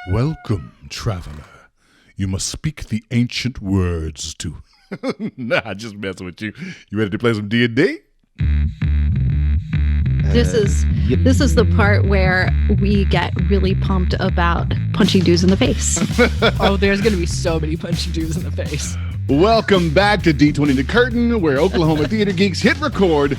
Welcome, traveler. You must speak the ancient words to... Nah, just messing with you. You ready to play some D&D? This is the part where we get really pumped about punching dudes in the face. Oh, there's going to be so many punching dudes in the face. Welcome back to D20 The Curtain, where Oklahoma theater geeks hit record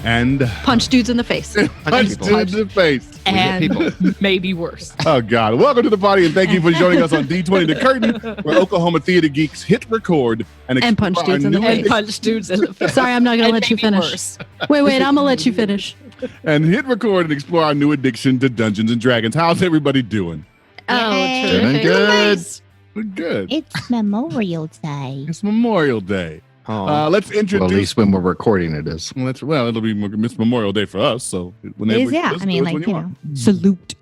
and... punch dudes in the face. Punch dudes in the face. And maybe worse. Oh, God. Welcome to the party, and thank you for joining us on D20 The Curtain, where Oklahoma theater geeks hit record and punch dudes in the face. And punch dudes in the face. Sorry, I'm not going to let you finish. Worse. Wait, I'm going to let you finish. And hit record and explore our new addiction to Dungeons and Dragons. How's everybody doing? Oh, Yay. Doing terrific. good. We're good. It's Memorial Day. It's Memorial Day. Oh. Let's introduce... Well, at least when we're recording it is. Well, it'll be Miss Memorial Day for us. So whenever Salute.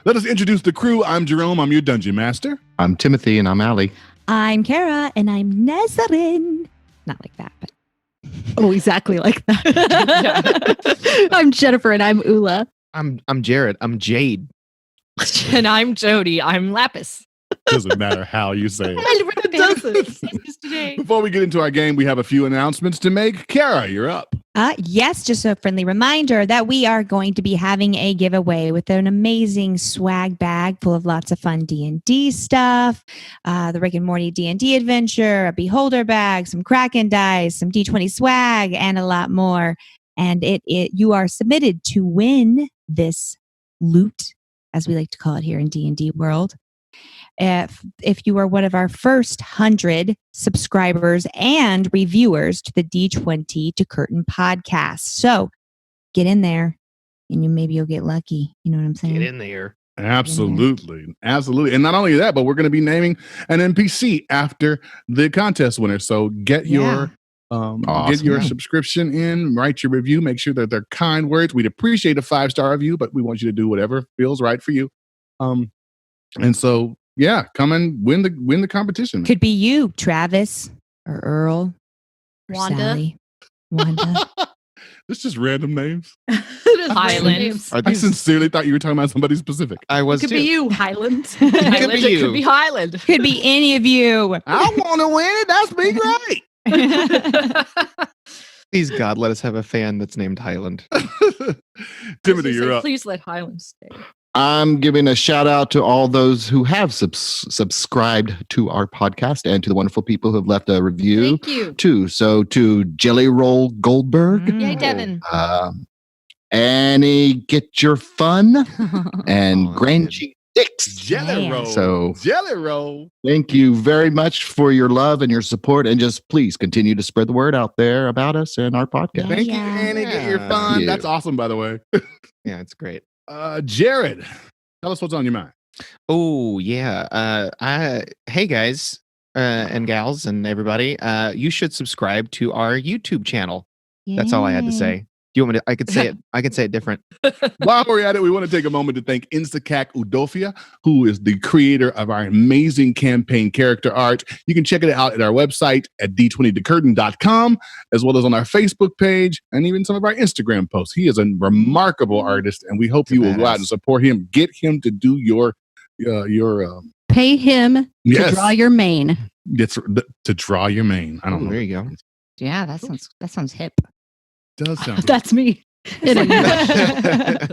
Let us introduce the crew. I'm Jerome. I'm your dungeon master. I'm Timothy and I'm Ali. I'm Kara and I'm Nesrin. Not like that, but Oh, exactly like that. I'm Jennifer and I'm Eula. I'm Jared. I'm Jaide. And I'm Jody. I'm Lapis. Doesn't matter how you say it. It doesn't. Today. Before we get into our game, we have a few announcements to make. Kara, you're up. yes, just a friendly reminder that we are going to be having a giveaway with an amazing swag bag full of lots of fun D&D stuff, the Rick and Morty D&D adventure, a beholder bag, some Kraken dice, some D20 swag, and a lot more. And you are submitted to win this loot, as we like to call it here in D&D world. If you are one of our first 100 subscribers and reviewers to the D20 to Curtain podcast. So get in there and maybe you'll get lucky. You know what I'm saying? Get in there. Absolutely. Absolutely. And not only that, but we're going to be naming an NPC after the contest winner. So get your subscription in, write your review, make sure that they're kind words. We'd appreciate a 5-star review, but we want you to do whatever feels right for you. And so, yeah, come and win the competition. Could be you, Travis or Earl or Wanda. Sally. Wanda. It's just random names. Highland. Are I these, sincerely thought you were talking about somebody specific. I was Could too. be you, Highland. Could be Highland. It you. could be Highland. Could be any of you. I want to win it. That's me, right? Please, God, let us have a fan that's named Highland. Timothy, you're up. Please let Highland stay. I'm giving a shout out to all those who have subscribed to our podcast and to the wonderful people who have left a review Thank you. too. So to Jelly Roll Goldberg, Yay, Devin. Annie Get Your Fun, and Oh, Grangy Dix. Jelly Man. roll. So- Jelly roll. Thank you very much for your love and your support, and just please continue to spread the word out there about us and our podcast. Thank you, Yeah. Annie. Get your Yeah. fun. Yeah. That's awesome, by the way. Yeah, it's great. Jared, tell us what's on your mind. Oh, yeah. Hey, guys and gals and everybody. You should subscribe to our YouTube channel. That's all I had to say. Do you want me to? I could say it. I could say it different. While we're at it, we want to take a moment to thank Instacac Udofia, who is the creator of our amazing campaign character art. You can check it out at our website at d20thecurtain.com, as well as on our Facebook page and even some of our Instagram posts. He is a remarkable artist, and we hope you will go out and support him. Get him to do your Pay him to yes, draw your mane. to draw your mane. I don't know. There you go. Yeah, that sounds hip. Does sound That's me. It is.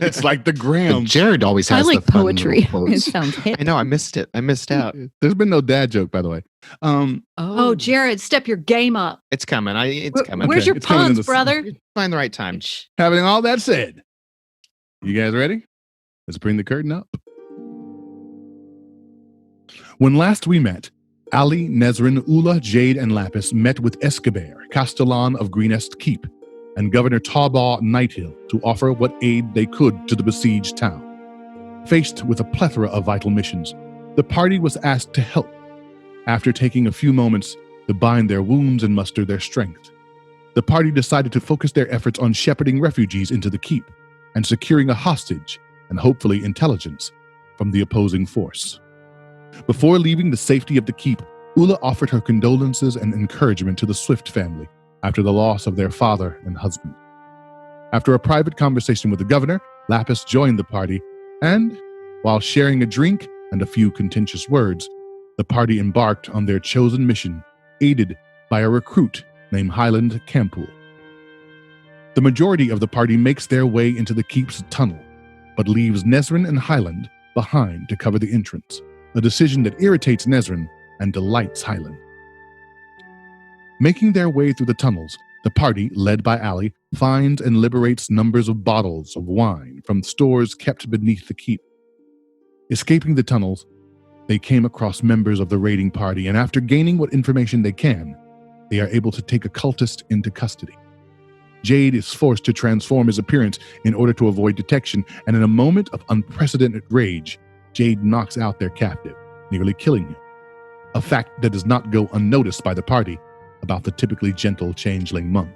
it's like the But Graham. Jared always I has like the fun poetry. little It quotes. sounds hip. I know. I missed it. I missed out. There's been no dad joke, by the way. Oh, Jared, step your game up. It's coming. It's coming. Where's Okay, your it's coming in puns, the- brother? Find the right time. Having all that said, you guys ready? Let's bring the curtain up. When last we met, Ali, Nesrin, Eula, Jaide, and Lapis met with Escobar, Castellan of Greenest Keep, and Governor Tawbaugh Nighthill to offer what aid they could to the besieged town. Faced with a plethora of vital missions, the party was asked to help, after taking a few moments to bind their wounds and muster their strength. The party decided to focus their efforts on shepherding refugees into the keep and securing a hostage and hopefully intelligence from the opposing force. Before leaving the safety of the keep, Eula offered her condolences and encouragement to the Swift family after the loss of their father and husband. After a private conversation with the governor, Lapis joined the party and, while sharing a drink, and a few contentious words, the party embarked on their chosen mission, aided by a recruit named Highland Campool. The majority of the party makes their way into the keep's tunnel, but leaves Nesrin and Highland behind to cover the entrance, a decision that irritates Nesrin and delights Highland. Making their way through the tunnels, the party, led by Ali, finds and liberates numbers of bottles of wine from stores kept beneath the keep. Escaping the tunnels, they came across members of the raiding party, and after gaining what information they can, they are able to take a cultist into custody. Jaide is forced to transform his appearance in order to avoid detection, and in a moment of unprecedented rage, Jaide knocks out their captive, nearly killing him. A fact that does not go unnoticed by the party about the typically gentle changeling monk.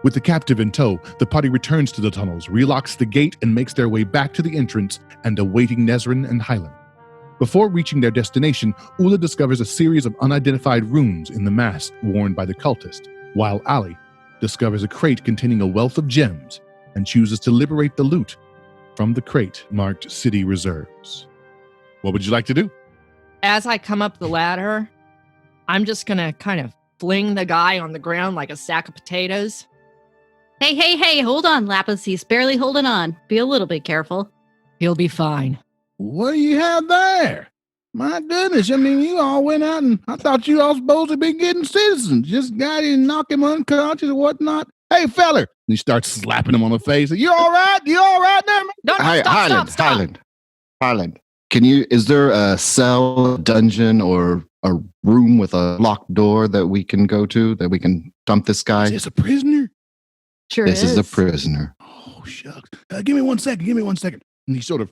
With the captive in tow, the party returns to the tunnels, relocks the gate, and makes their way back to the entrance and awaiting Nesrin and Highland. Before reaching their destination, Eula discovers a series of unidentified runes in the mask worn by the cultist, while Ali discovers a crate containing a wealth of gems and chooses to liberate the loot from the crate marked City Reserves. What would you like to do? As I come up the ladder, I'm just going to kind of fling the guy on the ground like a sack of potatoes. Hey, hold on, Lapis. He's barely holding on. Be a little bit careful. He'll be fine. What do you have there? My goodness, I mean, you all went out and I thought you all supposed to be getting citizens. Just got in and knock him unconscious or whatnot. Hey, feller. And he starts slapping him on the face. You all right? You all right there, man? No, Highland. Is there a cell, dungeon, or a room with a locked door that we can go to, that we can dump this guy? Is this a prisoner? Sure This is a prisoner. Oh, shucks. Give me 1 second. And he sort of,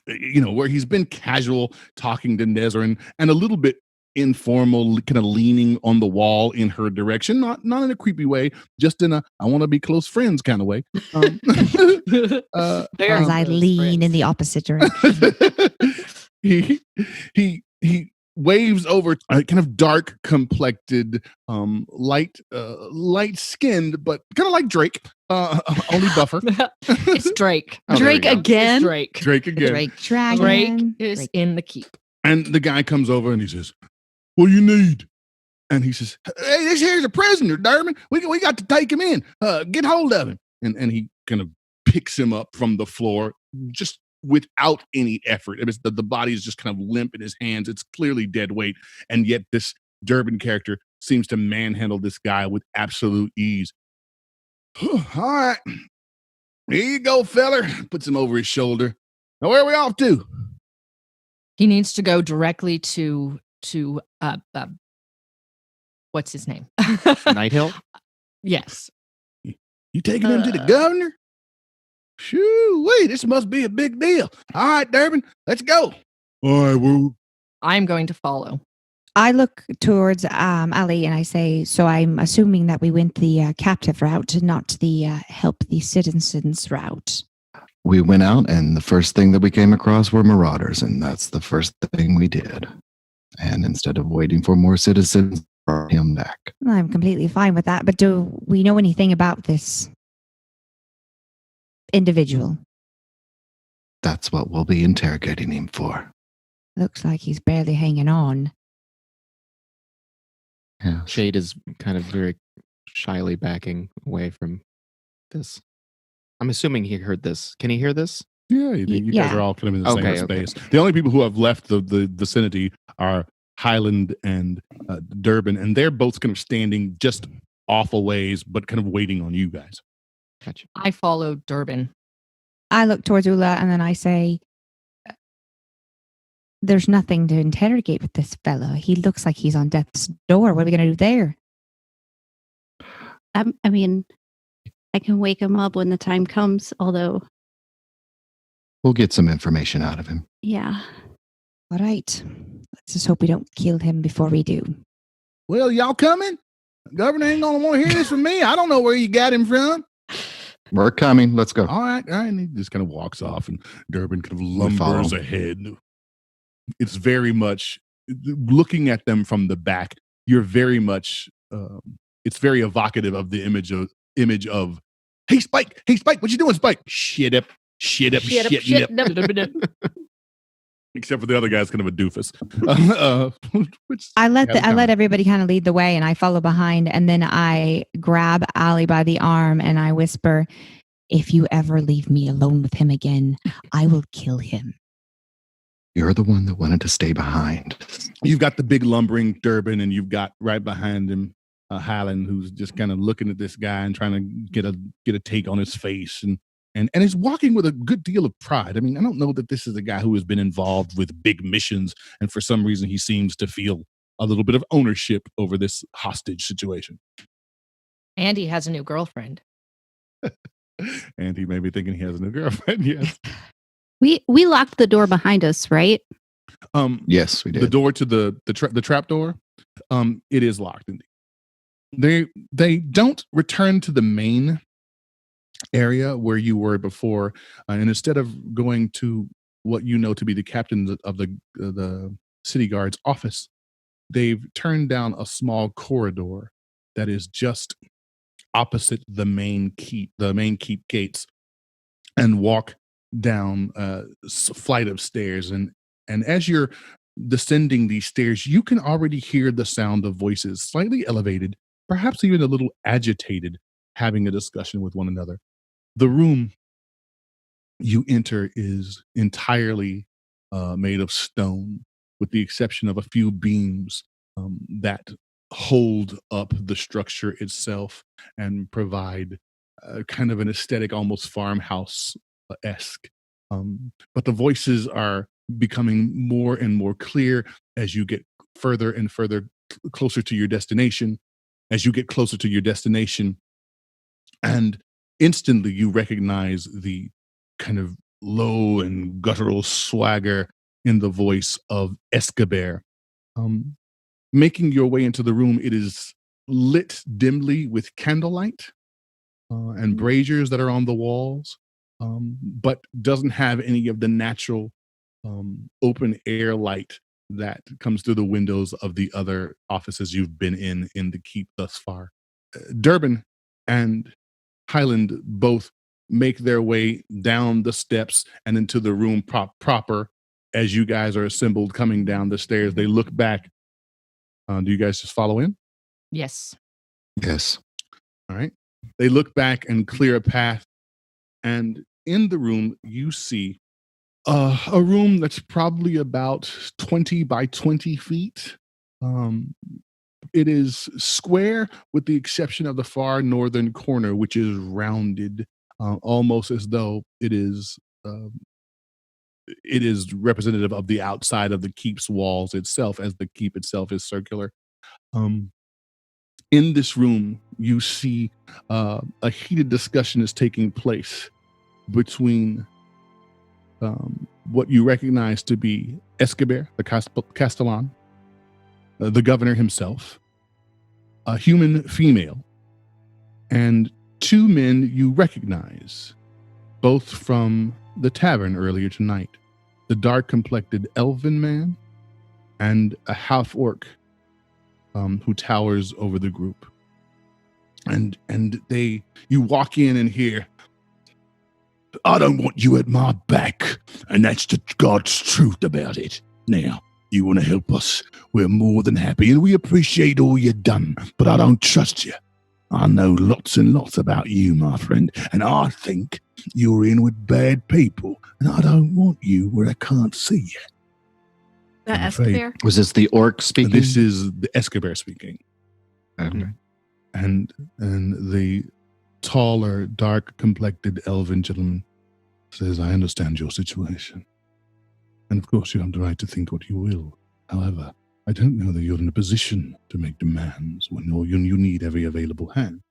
where he's been casual talking to Nesrin and a little bit informal, kind of leaning on the wall in her direction, not in a creepy way, just in a I want to be close friends kind of way. As I lean in the opposite direction. he waves over a kind of dark complected, light skinned, but kind of like Drake, only buffer. It's Drake. Oh, Drake again? It's Drake. Drake again. Drake Dragon. Drake is in the keep. And the guy comes over and he says, "What do you need?" And he says, "Hey, this here's a prisoner, Durbin. We got to take him in. Get hold of him." And he kind of picks him up from the floor, just without any effort. The body is just kind of limp in his hands. It's clearly dead weight. And yet this Durbin character seems to manhandle this guy with absolute ease. All right. Here you go, feller. Puts him over his shoulder. Now, where are we off to? He needs to go directly to what's his name? Night Hill? Yes. You taking him to the governor? Shoo, wait, this must be a big deal. All right, Durbin, let's go. All right, well. I'm going to follow. I look towards Ali and I say, so I'm assuming that we went the captive route, not the help the citizens route. We went out, and the first thing that we came across were marauders, and that's the first thing we did. And instead of waiting for more citizens, brought him back. I'm completely fine with that, but do we know anything about this individual? That's what we'll be interrogating him for. Looks like he's barely hanging on. Yeah. Jaide is kind of very shyly backing away from this. I'm assuming he heard this. Can he hear this? Yeah, you guys are all kind of in the same space. The only people who have left the vicinity are Highland and Durbin, and they're both kind of standing just off a ways, but kind of waiting on you guys. Gotcha. I follow Durbin. I look towards Eula and then I say, there's nothing to interrogate with this fella. He looks like he's on death's door. What are we going to do there? I mean, I can wake him up when the time comes, although. We'll get some information out of him. Yeah. All right. Let's just hope we don't kill him before we do. Well, y'all coming? The governor ain't going to want to hear this from me. I don't know where you got him from. We're coming. Let's go. All right. And he just kind of walks off, and Durbin kind of lumbers ahead. It's very much, looking at them from the back, you're very much, it's very evocative of the image of, hey, Spike, what you doing, Spike? Shit up. Except for the other guy's kind of a doofus. Which I let has come. everybody kind of lead the way, and I follow behind, and then I grab Allie by the arm and I whisper, "If you ever leave me alone with him again, I will kill him." You're the one that wanted to stay behind. You've got the big lumbering Durbin, and you've got right behind him Highland, who's just kind of looking at this guy and trying to get a take on his face, and he's walking with a good deal of pride. I mean, I don't know that this is a guy who has been involved with big missions, and for some reason he seems to feel a little bit of ownership over this hostage situation. And he has a new girlfriend. And he may be thinking he has a new girlfriend. Yes. We locked the door behind us, right? Yes, we did. The door to the trap door, it is locked. They don't return to the main area where you were before, and instead of going to what you know to be the captain of the city guard's office, they've turned down a small corridor that is just opposite the main keep gates, and walk down a flight of stairs. And as you're descending these stairs, you can already hear the sound of voices, slightly elevated, perhaps even a little agitated, having a discussion with one another. The room you enter is entirely made of stone, with the exception of a few beams that hold up the structure itself and provide kind of an aesthetic, almost farmhouse-esque. But the voices are becoming more and more clear as you get further and further closer to your destination. As you get closer to your destination, and instantly you recognize the kind of low and guttural swagger in the voice of Escobar. Making your way into the room, it is lit dimly with candlelight and braziers that are on the walls, but doesn't have any of the natural open air light that comes through the windows of the other offices you've been in the keep thus far. Durbin and Highland both make their way down the steps and into the room proper. As you guys are assembled coming down the stairs, they look back. Do you guys just follow in? Yes. Yes. All right. They look back and clear a path. And in the room, you see a room that's probably about 20 by 20 feet. It is square with the exception of the far northern corner, which is rounded, almost as though it is representative of the outside of the keep's walls itself, as the keep itself is circular. In this room, you see a heated discussion is taking place between what you recognize to be Escobar, the Castellan, the governor himself, a human female, and two men you recognize, both from the tavern earlier tonight, the dark-complected elven man and a half-orc who towers over the group. And you walk in and hear, "I don't want you at my back, and that's the God's truth about it. Now, you want to help us, we're more than happy, and we appreciate all you've done, but I don't trust you. I know lots and lots about you, my friend, and I think you're in with bad people, and I don't want you where I can't see you." That I'm afraid- Escobar? Was this the orc speaking? This is the Escobar speaking. Okay. And the taller, dark-complected elven gentleman says, "I understand your situation. And of course you have the right to think what you will. However, I don't know that you're in a position to make demands when you need every available hand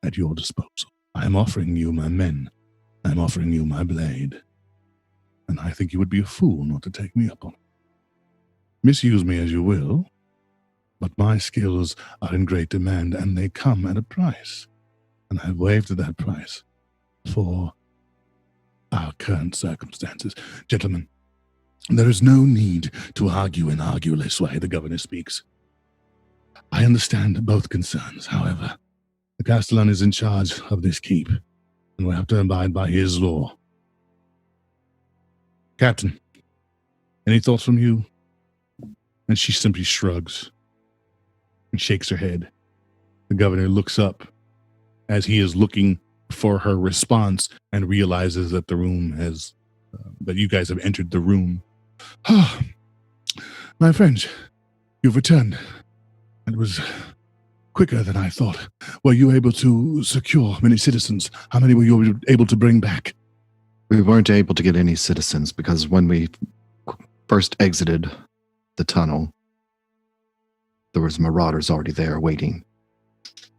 at your disposal. I am offering you my men. I am offering you my blade. And I think you would be a fool not to take me up on it. Misuse me as you will, but my skills are in great demand, and they come at a price. And I waived that price for our current circumstances. Gentlemen, there is no need to argue in argueless way," the governor speaks. "I understand both concerns. However, the Castellan is in charge of this keep, and we have to abide by his law. Captain, Any thoughts from you? And she simply shrugs and shakes her head. The governor looks up as he is looking for her response and realizes that the room has, that you guys have entered the room. Ah, my friends, you've returned. It was quicker than I thought. Were you able to secure many citizens? How many were you able to bring back? We weren't able to get any citizens because when we first exited the tunnel, there was marauders already there waiting.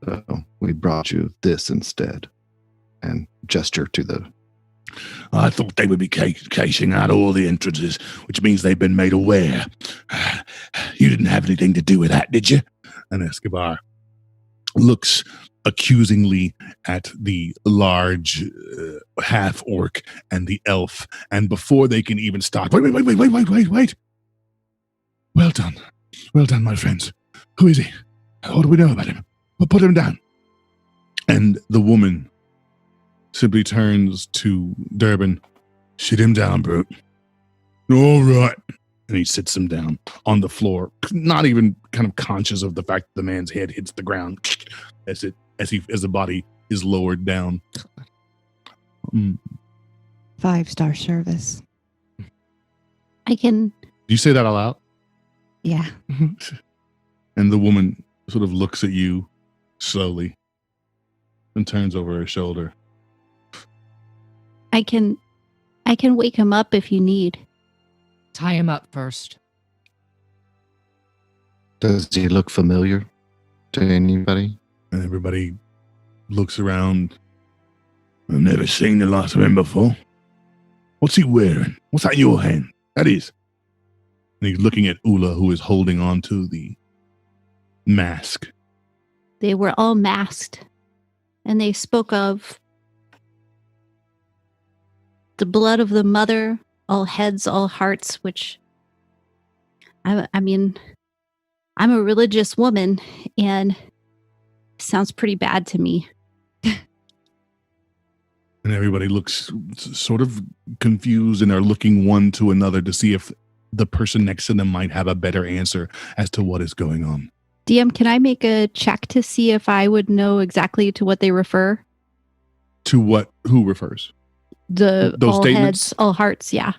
So we brought you this instead. And gesture to the... I thought they would be casing out all the entrances, which means they've been made aware. You didn't have anything to do with that, did you? And Escobar looks accusingly at the large half-orc and the elf, and before they can even start, wait. Well done, my friends. Who is he? What do we know about him? Well, put him down. And the woman simply turns to Durbin. Sit him down, brute. All right. And he sits him down on the floor, not even kind of conscious of the fact that the man's head hits the ground as the body is lowered down. 5-star service. Do you say that out loud? Yeah. And the woman sort of looks at you slowly and turns over her shoulder. I can wake him up if you need. Tie him up first. Does he look familiar to anybody? And everybody looks around. I've never seen the last of him before. What's he wearing? What's that in your hand? That is. And he's looking at Eula, who is holding on to the mask. They were all masked, and they spoke of the blood of the mother, all heads, all hearts, which, I mean, I'm a religious woman, and it sounds pretty bad to me. And everybody looks sort of confused and are looking one to another to see if the person next to them might have a better answer as to what is going on. DM, can I make a check to see if I would know exactly to what they refer? To what? Who refers? Those all statements? heads, all hearts, yeah.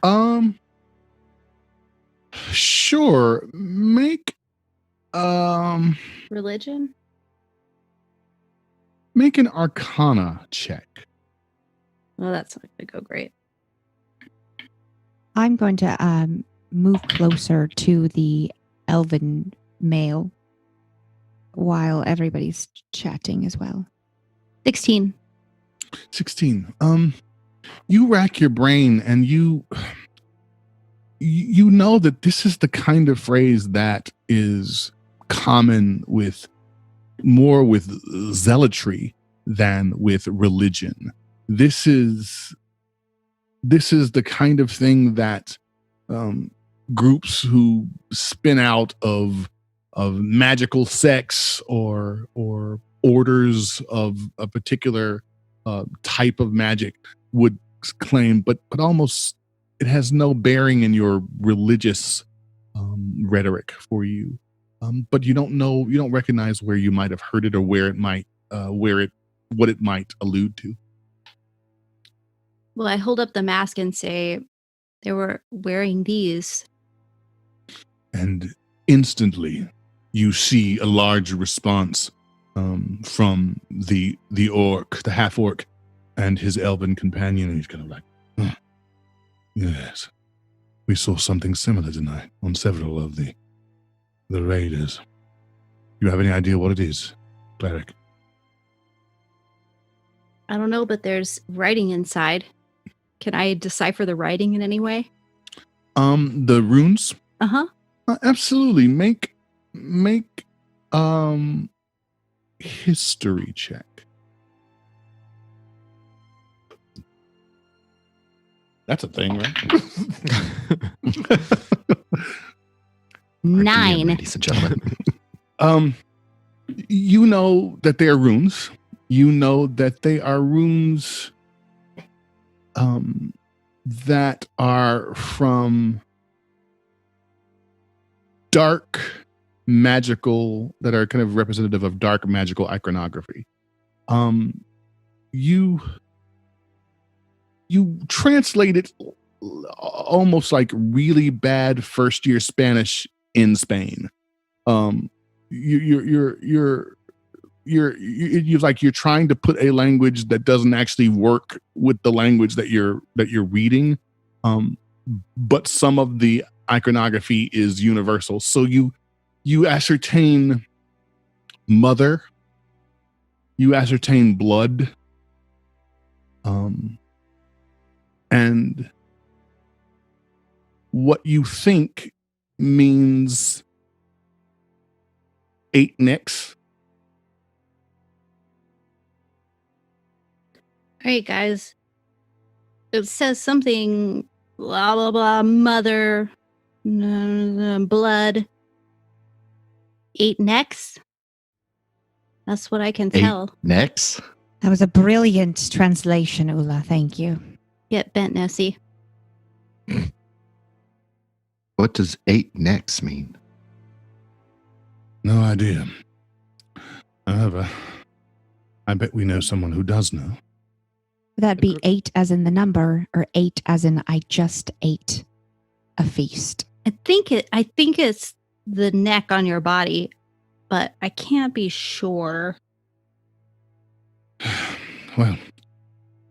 Sure. Make Religion? Make an Arcana check. Well, that's not going to go great. I'm going to move closer to the elven male while everybody's chatting as well. 16. 16. You rack your brain and you know that this is the kind of phrase that is common with zealotry than with religion. This is the kind of thing that groups who spin out of magical sects or orders of a particular type of magic would claim, but almost it has no bearing in your religious rhetoric for you. But you don't recognize where you might have heard it or where it might what it might allude to. Well, I hold up the mask and say they were wearing these. And instantly you see a large response from the orc, the half orc, and his elven companion. And he's kind of like, yes, we saw something similar tonight on several of the raiders. You have any idea what it is, cleric? I don't know, but there's writing inside. Can I decipher the writing in any way? The runes? Uh-huh. Absolutely. Make history check. That's a thing, right? 9. Ladies and gentlemen. You know that they are runes. You know that they are runes that are from dark magical, that are kind of representative of dark magical iconography. You translate it almost like really bad first year Spanish in Spain. You're like you're trying to put a language that doesn't actually work with the language that you're reading, but some of the iconography is universal. So you ascertain mother, you ascertain blood, and what you think means 8 necks. All right, guys. It says something, blah, blah, blah, mother, blood, 8 necks. That's what I can 8 tell. necks? That was a brilliant translation, Eula. Thank you. Get bent, Nessie. What does 8 necks mean? No idea. However, I bet we know someone who does know. Would that be 8 as in the number, or 8 as in I just ate a feast? I think it's the neck on your body, but I can't be sure. Well,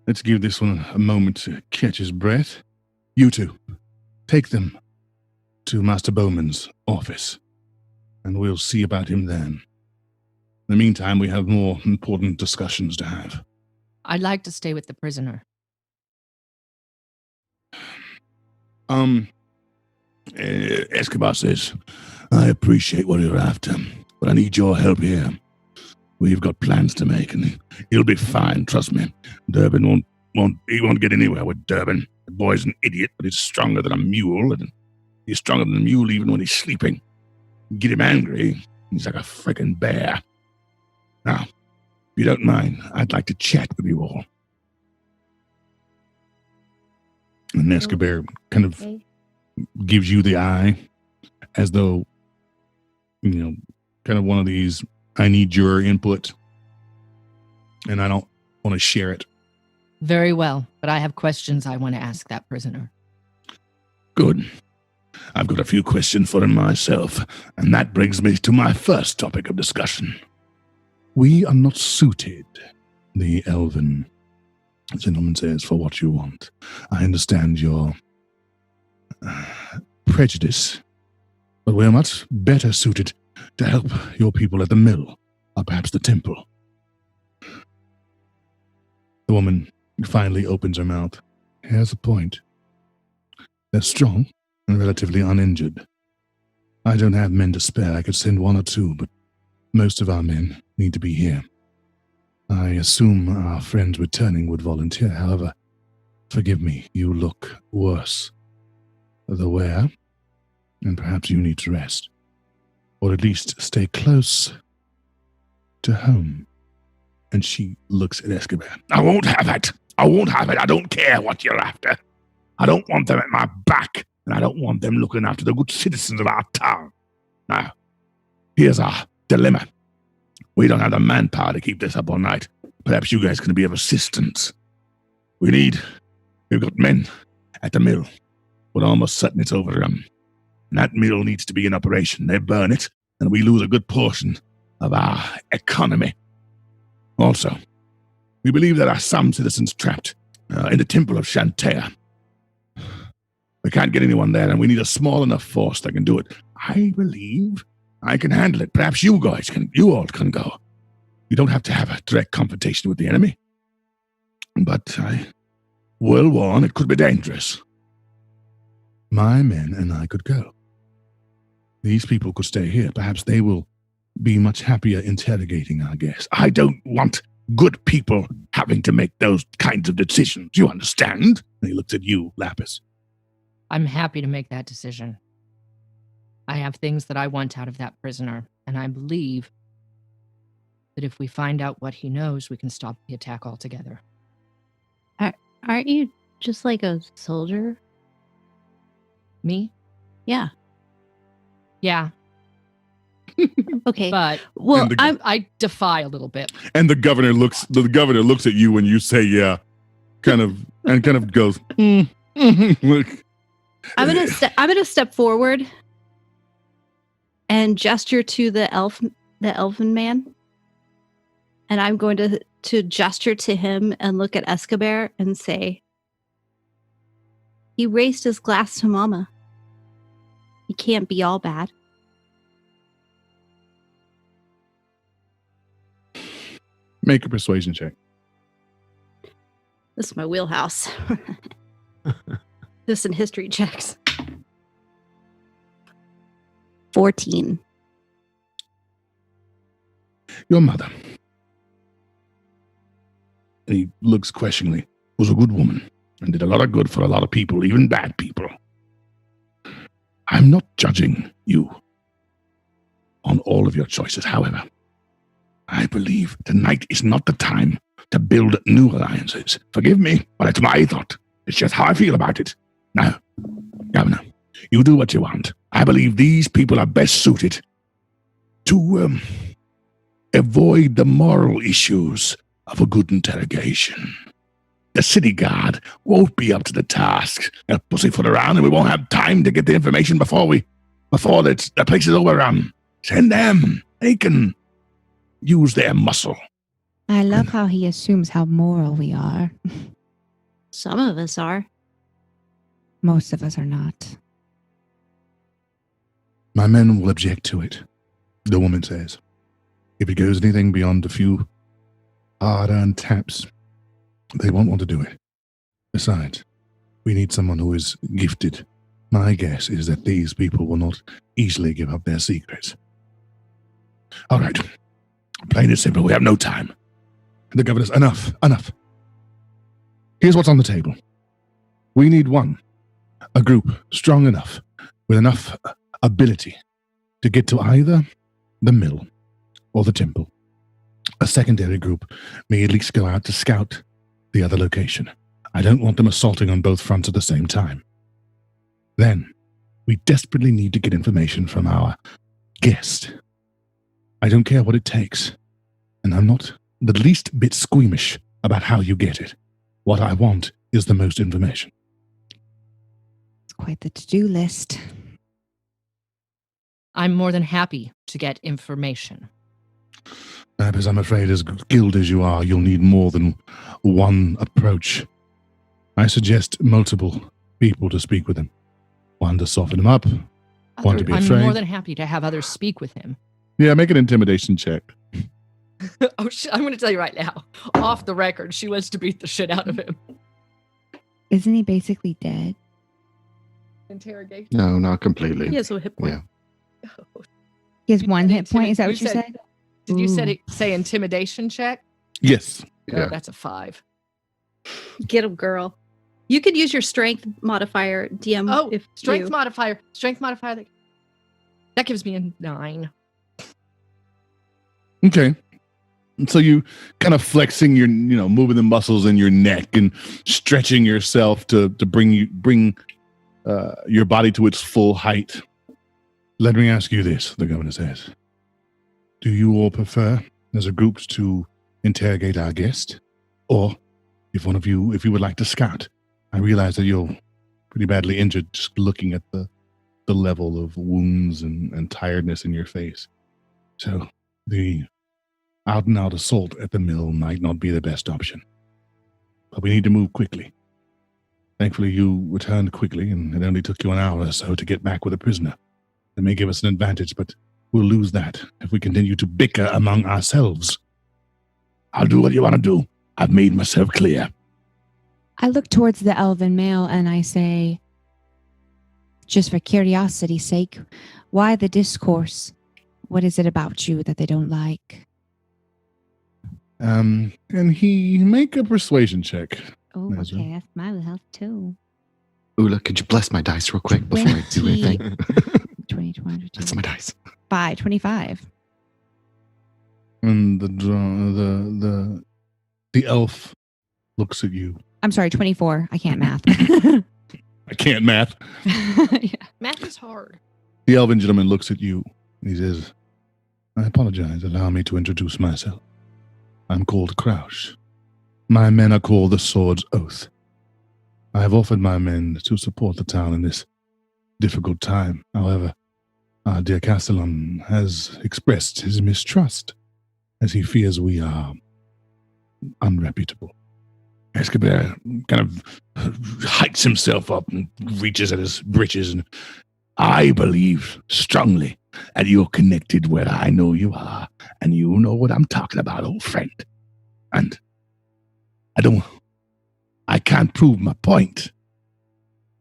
let's give this one a moment to catch his breath. You two, take them to Master Bowman's office, and we'll see about him then. In the meantime, we have more important discussions to have. I'd like to stay with the prisoner. Escobar says, I appreciate what you're after, but I need your help here. We've got plans to make, and he'll be fine, trust me. Durbin won't get anywhere with Durbin. The boy's an idiot, but he's stronger than a mule, and he's stronger than a mule even when he's sleeping. Get him angry, he's like a freaking bear. Now, if you don't mind, I'd like to chat with you all. And Escobar kind of gives you the eye, as though, kind of one of these, I need your input, and I don't want to share it. Very well, but I have questions I want to ask that prisoner. Good. I've got a few questions for him myself, and that brings me to my first topic of discussion. We are not suited, the elven gentleman says, for what you want. I understand your prejudice, but we are much better suited to help your people at the mill, or perhaps the temple. The woman finally opens her mouth. Here's a point. They're strong and relatively uninjured. I don't have men to spare. I could send 1 or 2, but most of our men need to be here. I assume our friends returning would volunteer. However, forgive me, you look worse. The wear, and perhaps you need to rest. Or at least stay close to home. And she looks at Escobar. I won't have it. I won't have it. I don't care what you're after. I don't want them at my back, and I don't want them looking after the good citizens of our town. Now, here's our dilemma. We don't have the manpower to keep this up all night. Perhaps you guys can be of assistance. We've got men at the mill. We're almost certain it's overrun. And that mill needs to be in operation. They burn it, and we lose a good portion of our economy. Also, we believe there are some citizens trapped in the Temple of Shantea. We can't get anyone there, and we need a small enough force that can do it. I believe I can handle it. Perhaps you all can go. You don't have to have a direct confrontation with the enemy. But I will warn, it could be dangerous. My men and I could go. These people could stay here. Perhaps they will be much happier interrogating our guests. I don't want good people having to make those kinds of decisions. You understand? And he looks at you, Lapis. I'm happy to make that decision. I have things that I want out of that prisoner, and I believe that if we find out what he knows, we can stop the attack altogether. Aren't you just like a soldier? Me? Yeah. Yeah, Okay. but Well, And the- I defy a little bit. And the governor looks at you when you say yeah, kind of goes, look. I'm gonna step forward and gesture to the elven man, and I'm going to gesture to him and look at Escobar and say, "He raised his glass to Mama. He can't be all bad." Make a persuasion check. This is my wheelhouse. This and history checks. 14. Your mother. And he looks questioningly. Was a good woman and did a lot of good for a lot of people, even bad people. I'm not judging you on all of your choices, however. I believe tonight is not the time to build new alliances. Forgive me, but it's my thought. It's just how I feel about it. Now, Governor, you do what you want. I believe these people are best suited to avoid the moral issues of a good interrogation. The city guard won't be up to the task. They'll pussyfoot around and we won't have time to get the information before the place is overrun. Send them. They can use their muscle. I love how he assumes how moral we are. Some of us are. Most of us are not. My men will object to it, the woman says. If it goes anything beyond a few hard-earned taps, they won't want to do it. Besides, we need someone who is gifted. My guess is that these people will not easily give up their secrets. All right. Plain and simple, we have no time. The governor's enough. Here's what's on the table. We need a group strong enough, with enough ability to get to either the mill or the temple. A secondary group may at least go out to scout the other location. I don't want them assaulting on both fronts at the same time. Then, we desperately need to get information from our guest. I don't care what it takes, and I'm not the least bit squeamish about how you get it. What I want is the most information. It's quite the to-do list. I'm more than happy to get information. Lapis, I'm afraid, as skilled as you are, you'll need more than one approach. I suggest multiple people to speak with him. One to soften him up, one to be I'm afraid. more than happy to have others speak with him. Yeah, make an intimidation check. Oh, I'm going to tell you right now, off the record, she wants to beat the shit out of him. Isn't he basically dead? Interrogation. No, not completely. He has a hit point. Yeah. He has one hit point. Is that what you said? Did you Ooh. say intimidation check? Yes. Oh, Yeah. that's a 5. Get him, girl. You could use your strength modifier, DM. Oh, if strength you... modifier. Strength modifier. That gives me a 9. Okay. And so you kind of flexing your, moving the muscles in your neck and stretching yourself to bring your body to its full height. Let me ask you this, the governor says. Do you all prefer, as a group, to interrogate our guest? Or, if you would like to scout? I realize that you're pretty badly injured just looking at the level of wounds and tiredness in your face. So, the out-and-out assault at the mill might not be the best option. But we need to move quickly. Thankfully, you returned quickly, and it only took you an hour or so to get back with a prisoner. That may give us an advantage, but we'll lose that if we continue to bicker among ourselves. I'll do what you want to do. I've made myself clear. I look towards the elven male and I say, just for curiosity's sake, why the discourse? What is it about you that they don't like? And he make a persuasion check. Oh, Nesrin. okay. That's my health too. Eula, could you bless my dice real quick before I do 20. anything? 20, 20, That's my dice. 25. And the elf looks at you. I'm sorry, 24. I can't math. I can't math. Yeah. Math is hard. The elven gentleman looks at you. He says, I apologize. Allow me to introduce myself. I'm called Crouch. My men are called the Sword's Oath. I have offered my men to support the town in this difficult time. However, our dear Castellan has expressed his mistrust, as he fears we are unreputable. Escobar kind of hikes himself up and reaches at his breeches, and I believe strongly that you're connected where I know you are, and you know what I'm talking about, old friend. And I can't prove my point,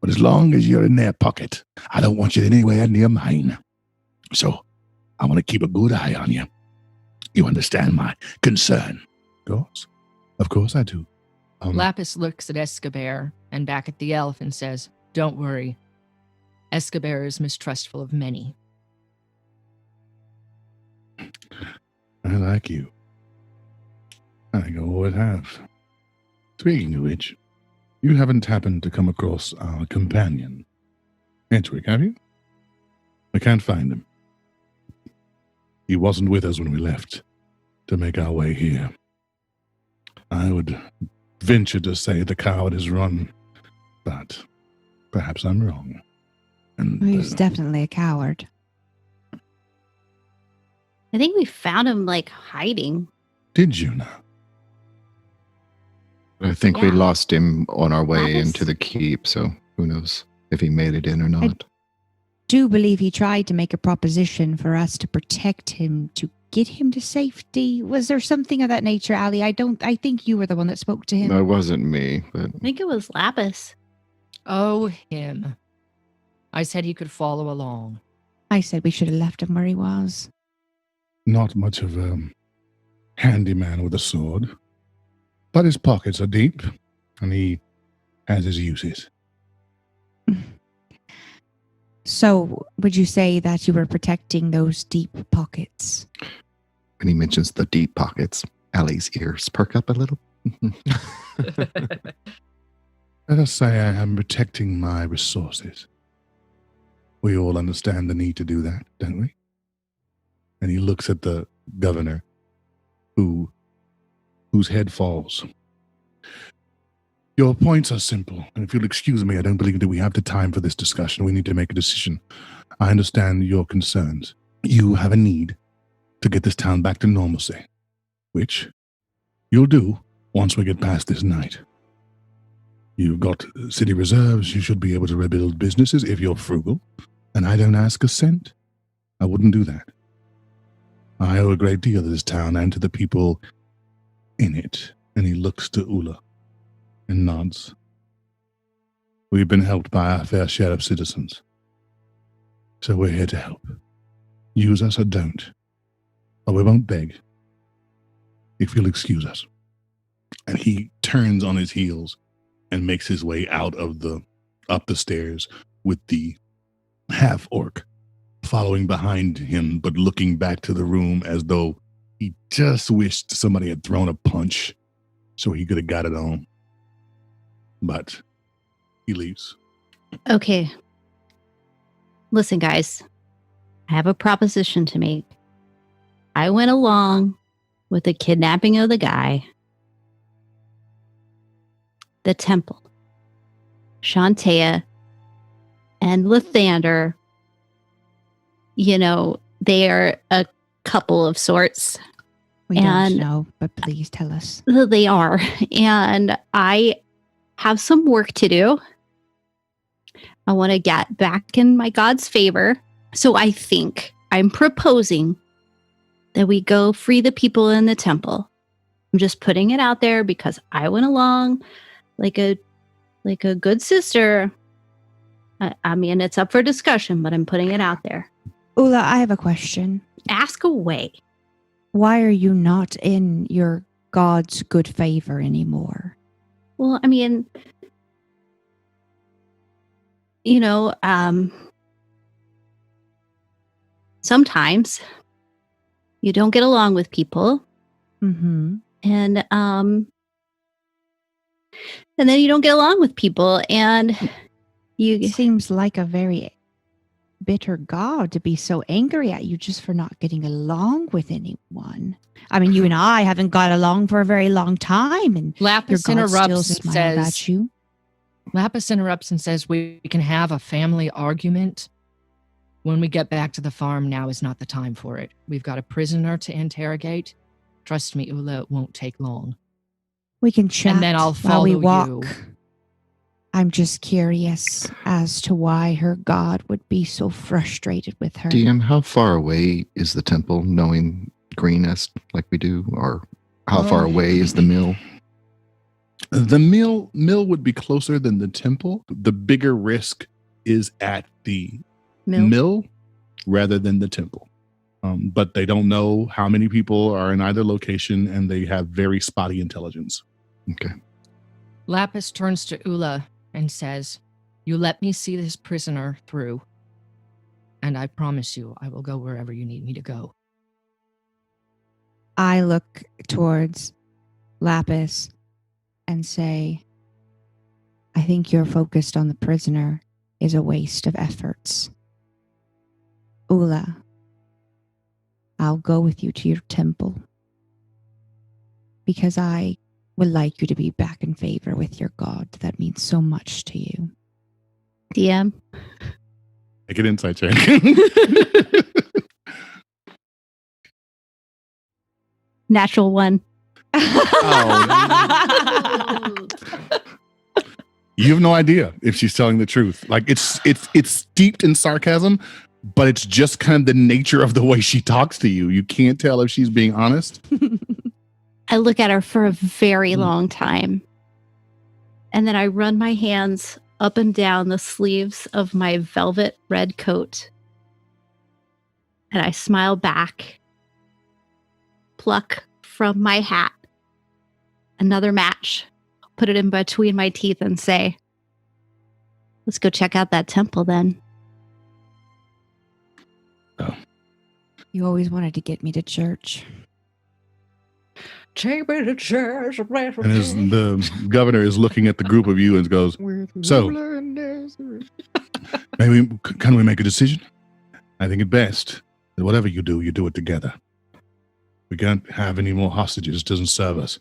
but as long as you're in their pocket, I don't want you anywhere near mine. So I want to keep a good eye on you. You understand my concern? Of course I do. Lapis looks at Escobar and back at the elf and says, don't worry. Escobar is mistrustful of many. I like you. I think I always have. Speaking of which, you haven't happened to come across our companion, Edric, have you? I can't find him. He wasn't with us when we left to make our way here. I would venture to say the coward is run, but perhaps I'm wrong. And He's definitely a coward. I think we found him like hiding. Did you now? I think we Yeah. lost him on our way Lapis? into the keep, so who knows if he made it in or not. Do believe he tried to make a proposition for us to protect him, to get him to safety. Was there something of that nature, Ali? I think you were the one that spoke to him. No, it wasn't me, but I think it was Lapis. Oh, him. I said he could follow along. I said we should have left him where he was. Not much of a handyman with a sword, but his pockets are deep, and he has his uses. So, would you say that you were protecting those deep pockets? when he mentions the deep pockets, Allie's ears perk up a little. Let us say I am protecting my resources. We all understand the need to do that, don't we? And he looks at the governor, whose head falls. Your points are simple, and if you'll excuse me, I don't believe that we have the time for this discussion. We need to make a decision. I understand your concerns. You have a need to get this town back to normalcy, which you'll do once we get past this night. You've got city reserves. You should be able to rebuild businesses if you're frugal, and I don't ask a cent. I wouldn't do that. I owe a great deal to this town and to the people in it. And he looks to Eula and nods. We've been helped by our fair share of citizens. So we're here to help. Use us or don't. But we won't beg. If you'll excuse us. And he turns on his heels and makes his way up the stairs with the half-orc following behind him, but looking back to the room as though he just wished somebody had thrown a punch so he could have got it on. But he leaves. Okay. Listen, guys. I have a proposition to make. I went along with the kidnapping of the guy. The temple. Shantea and Lathander, they are a couple of sorts. We And- don't know, but please tell us. They are. And I have some work to do. I want to get back in my God's favor. So I think I'm proposing that we go free the people in the temple. I'm just putting it out there because I went along like a good sister. I mean, it's up for discussion, but I'm putting it out there. Eula, I have a question. Ask away. Why are you not in your God's good favor anymore? Well, I mean, sometimes you don't get along with people, Mm-hmm. and then you don't get along with people, and It seems like a very bitter god to be so angry at you just for not getting along with anyone. I mean, you and I haven't got along for a very long time, and your Lapis god still interrupts and smiled says, at you. Lapis interrupts and says, we can have a family argument when we get back to the farm. Now is not the time for it. We've got a prisoner to interrogate. Trust me, Eula, it won't take long. We can chat And then I'll while we follow walk. you. I'm just curious as to why her god would be so frustrated with her. DM, how far away is the temple, knowing Greenest like we do? Or how far away is the mill? The mill would be closer than the temple. The bigger risk is at the mill rather than the temple. But they don't know how many people are in either location, and they have very spotty intelligence. Okay. Lapis turns to Eula and says, you let me see this prisoner through, and I promise you I will go wherever you need me to go. I look towards Lapis and say, I think you're focused on the prisoner is a waste of efforts. Eula, I'll go with you to your temple because I would like you to be back in favor with your god. That means so much to you. DM. Make an insight check. Natural 1. You have no idea if she's telling the truth. Like it's steeped in sarcasm, but it's just kind of the nature of the way she talks to you. You can't tell if she's being honest. I look at her for a very long time. And then I run my hands up and down the sleeves of my velvet red coat. And I smile back, pluck from my hat another match, put it in between my teeth, and say, let's go check out that temple then. You always wanted to get me to church. Take me to church. And as the governor is looking at the group of you and goes, so, can we make a decision? I think it best that whatever you do it together. We can't have any more hostages. It doesn't serve us.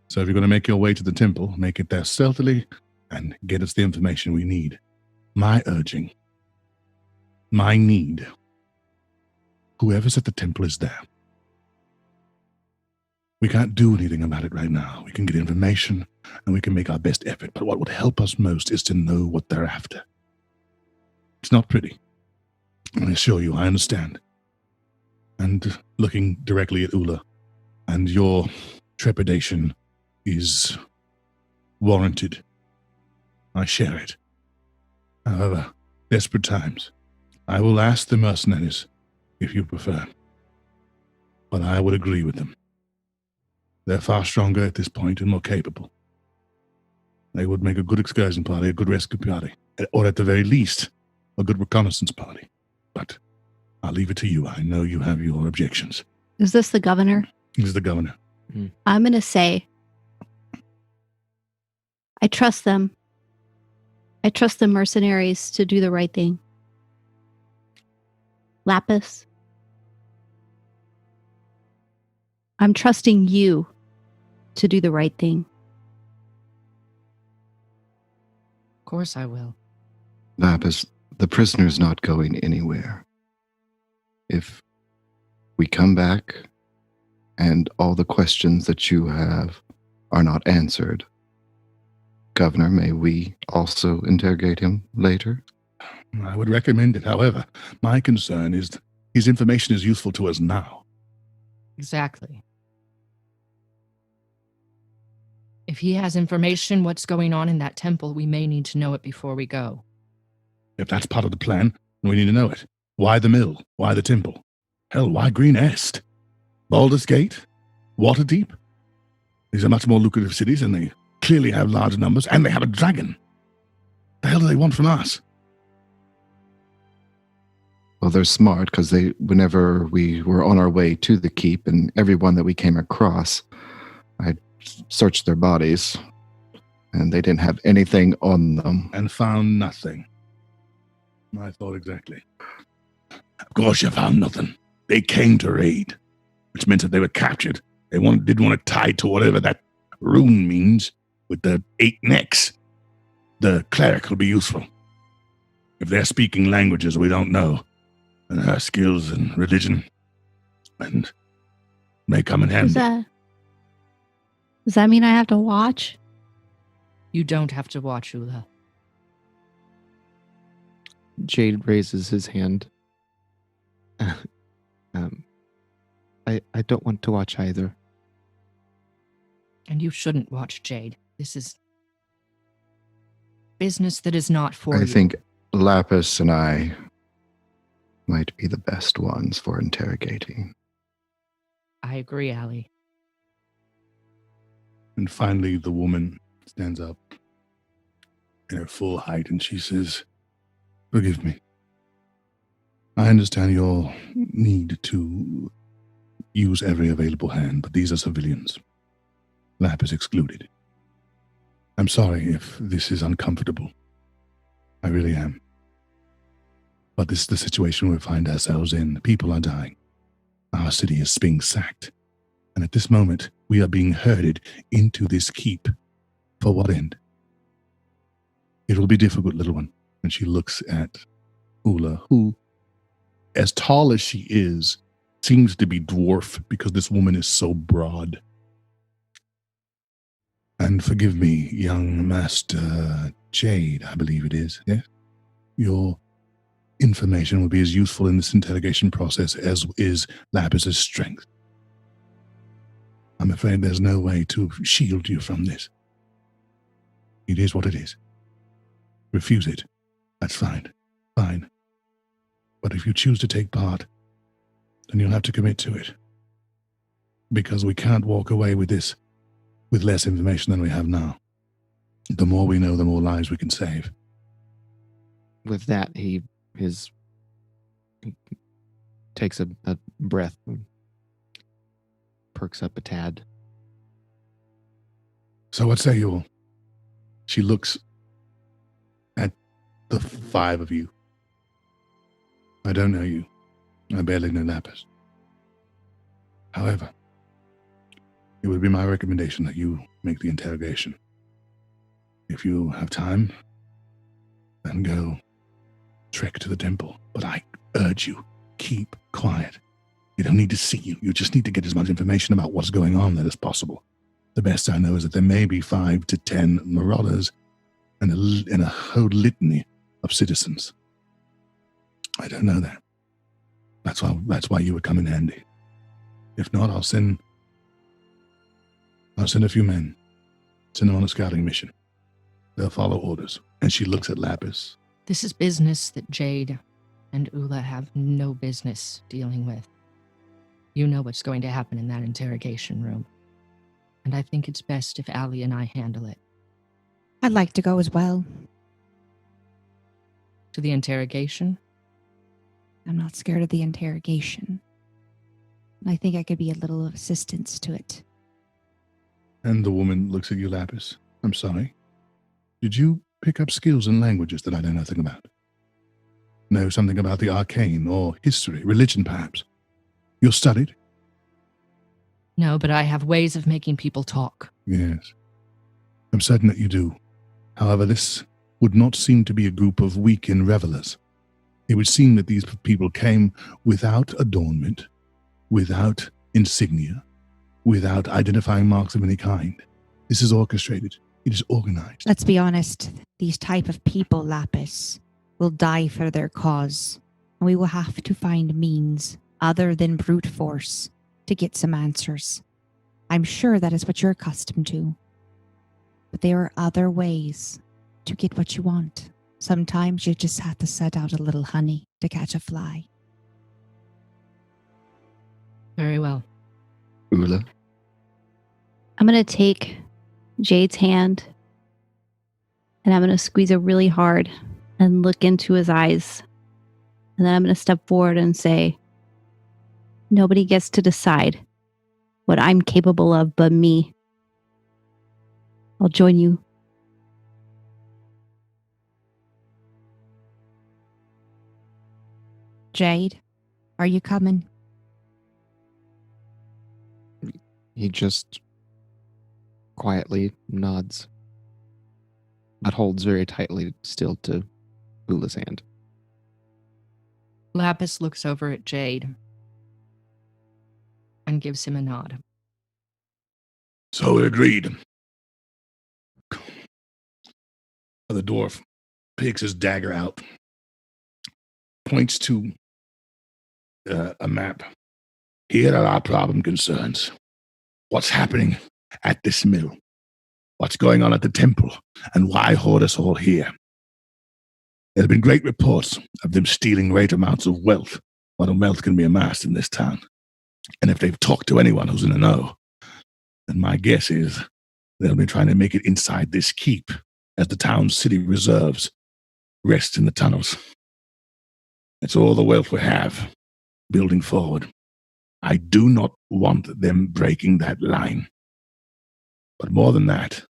So if you're going to make your way to the temple, make it there stealthily and get us the information we need. My urging, my need, whoever's at the temple is there. We can't do anything about it right now. We can get information and we can make our best effort. But what would help us most is to know what they're after. It's not pretty. I assure you, I understand. And looking directly at Eula, and your trepidation is warranted. I share it. However, desperate times, I will ask the mercenaries if you prefer. But I would agree with them. They're far stronger at this point and more capable. They would make a good excursion party, a good rescue party, or at the very least, a good reconnaissance party. But I'll leave it to you. I know you have your objections. Is this the governor? He's the governor. I'm going to say, I trust them. I trust the mercenaries to do the right thing. Lapis, I'm trusting you to do the right thing. Of course I will. Lapis, the prisoner's not going anywhere. If we come back and all the questions that you have are not answered, Governor, may we also interrogate him later? I would recommend it. However, my concern is his information is useful to us now. Exactly. If he has information what's going on in that temple, we may need to know it before we go. If that's part of the plan, we need to know it. Why the mill? Why the temple? Hell, why Greenest? Baldur's Gate? Waterdeep? These are much more lucrative cities, and they clearly have large numbers, and they have a dragon. The hell do they want from us? Well, they're smart because whenever we were on our way to the keep and everyone that we came across, I searched their bodies and they didn't have anything on them. And found nothing. I thought exactly. Of course, you found nothing. They came to raid, which meant that they were captured. They didn't want to tie to whatever that rune means with the 8 necks. The cleric will be useful. If they're speaking languages we don't know, and our skills and religion, and may come in handy. Does that mean I have to watch? You don't have to watch, Eula. Jade raises his hand. I don't want to watch either. And you shouldn't watch, Jade. This is business that is not for you. I think Lapis and I might be the best ones for interrogating. I agree, Allie. And finally, the woman stands up in her full height and she says, "Forgive me. I understand your need to use every available hand, but these are civilians. Lapis excluded. I'm sorry if this is uncomfortable. I really am. But this is the situation we find ourselves in. People are dying. Our city is being sacked. And at this moment, we are being herded into this keep. For what end? It will be difficult, little one." And she looks at Eula, who, as tall as she is, seems to be dwarf because this woman is so broad. "And forgive me, young Master Jade, I believe it is, yes? Your information will be as useful in this interrogation process as is Lapis's strength. I'm afraid there's no way to shield you from this. It is what it is. Refuse it. That's fine. Fine. But if you choose to take part, then you'll have to commit to it. Because we can't walk away with this with less information than we have now. The more we know, the more lives we can save." With that, he takes a breath and perks up a tad. "So what say you all?" She looks at the 5 of you. "I don't know you. I barely know Lapis. However, it would be my recommendation that you make the interrogation. If you have time, then go trek to the temple. But I urge you, keep quiet. You don't need to see you. You just need to get as much information about what's going on there as possible. The best I know is that there may be 5 to 10 marauders and a whole litany of citizens. I don't know that. That's why you would come in handy. If not, I'll send a few men. Send them on a scouting mission. They'll follow orders." And she looks at Lapis. This is business that Jade and Eula have no business dealing with. You know what's going to happen in that interrogation room. And I think it's best if Allie and I handle it. I'd like to go as well. To the interrogation? I'm not scared of the interrogation. I think I could be a little of assistance to it. And the woman looks at you, Lapis. "I'm sorry. Did you pick up skills in languages that I know nothing about? Know something about the arcane or history, religion perhaps? You're studied?" No, but I have ways of making people talk. "Yes. I'm certain that you do. However, this would not seem to be a group of weekend revelers. It would seem that these people came without adornment, without insignia, without identifying marks of any kind. This is orchestrated. It is organized." Let's be honest. These type of people, Lapis, will die for their cause. And we will have to find means other than brute force to get some answers. I'm sure that is what you're accustomed to. But there are other ways to get what you want. Sometimes you just have to set out a little honey to catch a fly. Very well. Eula? I'm going to take Jade's hand and I'm going to squeeze it really hard and look into his eyes. And then I'm going to step forward and say, "Nobody gets to decide what I'm capable of but me. I'll join you." Jade, are you coming? He just quietly nods, but holds very tightly still to Eula's hand. Lapis looks over at Jade and gives him a nod. So we agreed. The dwarf picks his dagger out, points to a map. Here are our problem concerns. What's happening at this mill? What's going on at the temple? And why hoard us all here? There have been great reports of them stealing great amounts of wealth. What wealth can be amassed in this town? And if they've talked to anyone who's in the know, then my guess is they'll be trying to make it inside this keep as the town's city reserves rest in the tunnels. It's all the wealth we have building forward. I do not want them breaking that line. But more than that,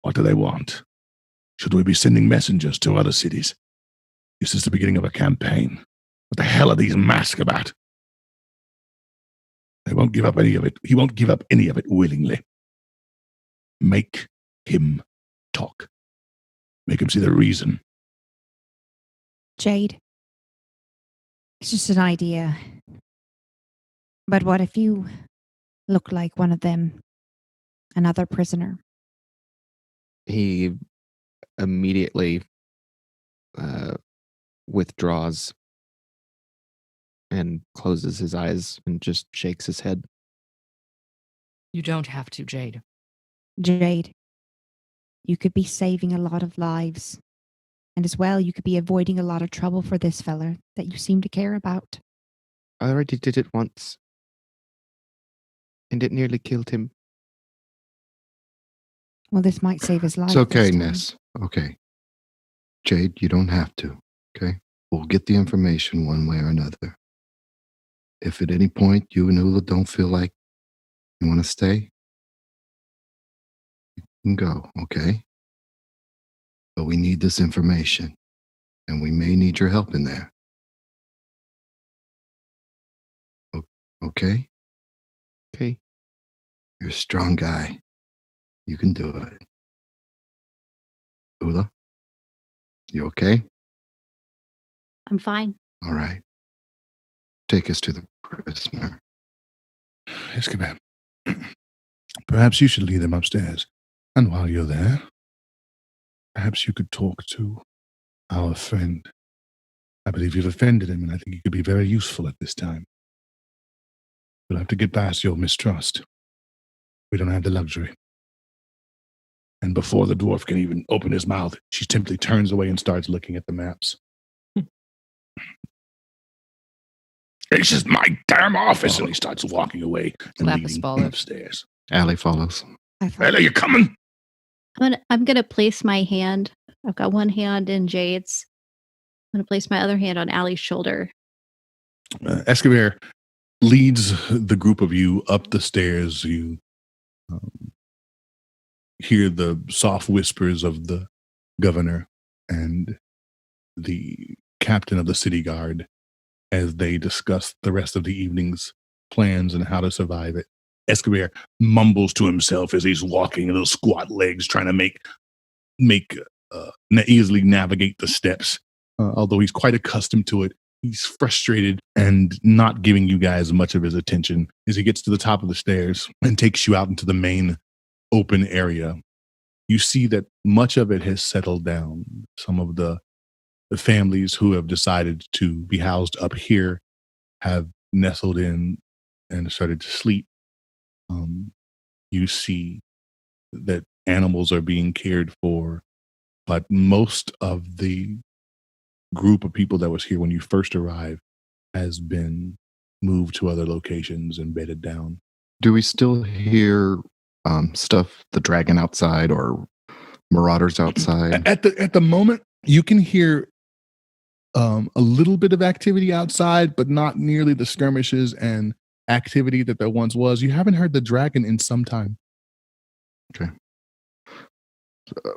what do they want? Should we be sending messengers to other cities? This is the beginning of a campaign. What the hell are these masks about? They won't give up any of it. He won't give up any of it willingly. Make him talk. Make him see the reason. Jade, it's just an idea. But what if you look like one of them? Another prisoner? He immediately withdraws and closes his eyes and just shakes his head. You don't have to, Jade. Jade, you could be saving a lot of lives. And as well, you could be avoiding a lot of trouble for this fella that you seem to care about. I already did it once. And it nearly killed him. Well, this might save his life. It's okay, this time. Ness. Okay. Jade, you don't have to. Okay? We'll get the information one way or another. If at any point you and Eula don't feel like you want to stay, you can go, okay? But we need this information, and we may need your help in there. Okay? Okay. You're a strong guy. You can do it. Eula? You okay? I'm fine. All right. Take us to the prisoner. Escobar, perhaps you should lead them upstairs. And while you're there, perhaps you could talk to our friend. I believe you've offended him, and I think he could be very useful at this time. You'll have to get past your mistrust. We don't have the luxury. And before the dwarf can even open his mouth, she simply turns away and starts looking at the maps. This is my damn office. And he starts walking away and Lapis leading follows. upstairs. Allie follows. Ellie, you coming? I'm gonna place my hand. I've got one hand in Jade's. I'm gonna place my other hand on Allie's shoulder. Escobar leads the group of you up the stairs. You hear the soft whispers of the governor and the captain of the city guard as they discuss the rest of the evening's plans and how to survive it. Escobar mumbles to himself as he's walking, little squat legs, trying to easily navigate the steps. Although he's quite accustomed to it, he's frustrated and not giving you guys much of his attention as he gets to the top of the stairs and takes you out into the main open area. You see that much of it has settled down. Some of the families who have decided to be housed up here have nestled in and started to sleep. You see that animals are being cared for, but most of the group of people that was here when you first arrived has been moved to other locations and bedded down. Do we still hear stuff, the dragon outside or marauders outside? At the moment, you can hear a little bit of activity outside, but not nearly the skirmishes and activity that there once was. You haven't heard the dragon in some time. Okay.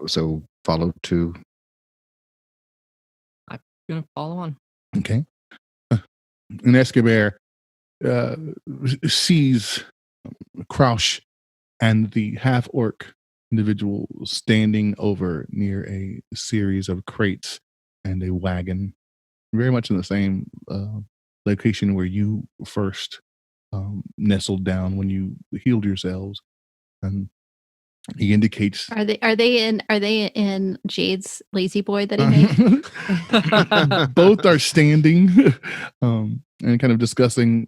So follow to. I'm going to follow on. Okay. And Escobar sees Crouch and the half-orc individual standing over near a series of crates and a wagon, very much in the same location where you first nestled down when you healed yourselves. And he indicates, Are they in Jade's lazy boy that he made? both are standing and kind of discussing,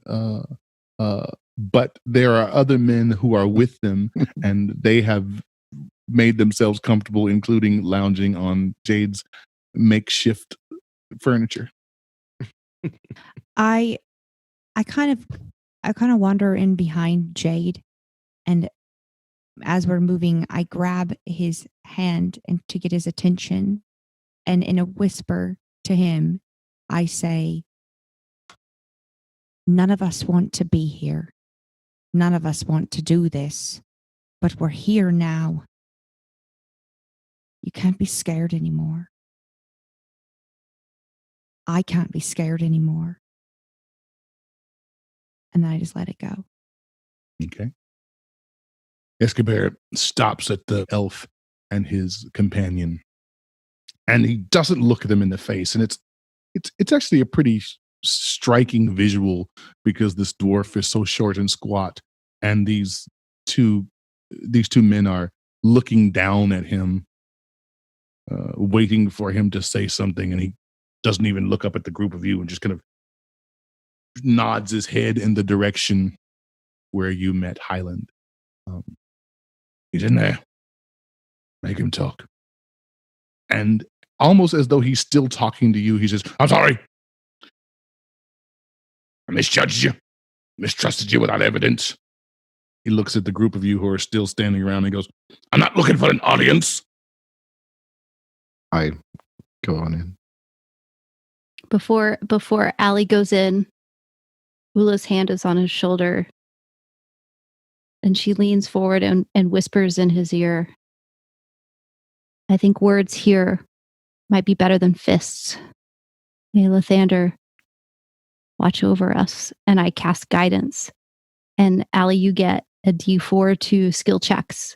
but there are other men who are with them, and they have made themselves comfortable, including lounging on Jade's makeshift furniture. I kind of wander in behind Jade, and as we're moving, I grab his hand and to get his attention, and in a whisper to him, I say, "None of us want to be here. None of us want to do this, but we're here now. You can't be scared anymore. I can't be scared anymore." And then I just let it go. Okay. Escobar stops at the elf and his companion, and he doesn't look them in the face. And it's actually a pretty striking visual, because this dwarf is so short and squat, and these two men are looking down at him, waiting for him to say something, and he doesn't even look up at the group of you and just kind of nods his head in the direction where you met Highland. He's in there. Make him talk. And almost as though he's still talking to you, he says, "I'm sorry. I misjudged you, mistrusted you without evidence." He looks at the group of you who are still standing around and goes, "I'm not looking for an audience." I go on in. Before Allie goes in, Eula's hand is on his shoulder, and she leans forward and whispers in his ear, "I think words here might be better than fists. May Lathander watch over us." And I cast guidance. And Allie, you get a D4 to skill checks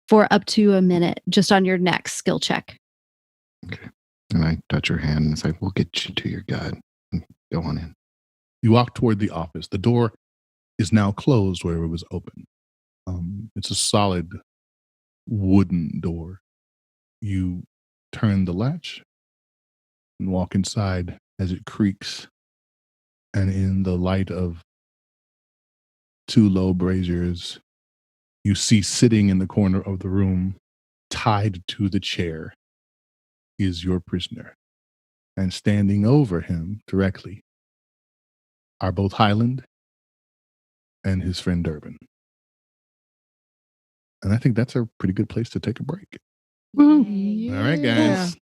for up to a minute, just on your next skill check. Okay. And I touch her hand and say, "We'll get you to your guide." And go on in. You walk toward the office. The door is now closed where it was open. It's a solid wooden door. You turn the latch and walk inside as it creaks. And in the light of two low braziers, you see sitting in the corner of the room, tied to the chair, is your prisoner. And standing over him directly are both Highland and his friend Durbin. And I think that's a pretty good place to take a break. Woo. All right, guys.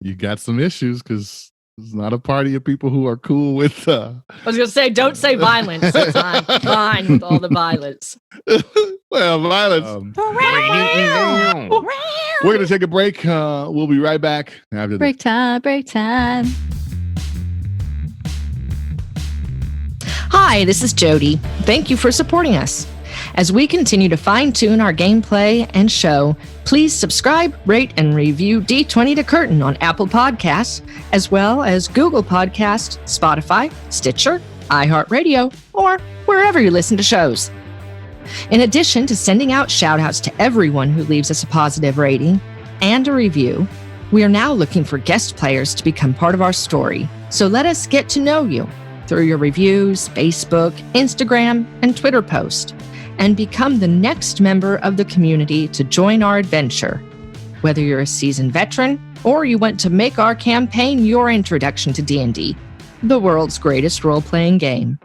You got some issues because it's not a party of people who are cool with... I was going to say, don't say violence. I'm fine with all the violence. Well, violence. We're going to take a break. We'll be right back after Break time. Hi, this is Jody. Thank you for supporting us. As we continue to fine-tune our gameplay and show, please subscribe, rate, and review D20 to Curtain on Apple Podcasts, as well as Google Podcasts, Spotify, Stitcher, iHeartRadio, or wherever you listen to shows. In addition to sending out shout-outs to everyone who leaves us a positive rating and a review, we are now looking for guest players to become part of our story. So let us get to know you through your reviews, Facebook, Instagram, and Twitter posts, and become the next member of the community to join our adventure. Whether you're a seasoned veteran or you want to make our campaign your introduction to D&D, the world's greatest role-playing game.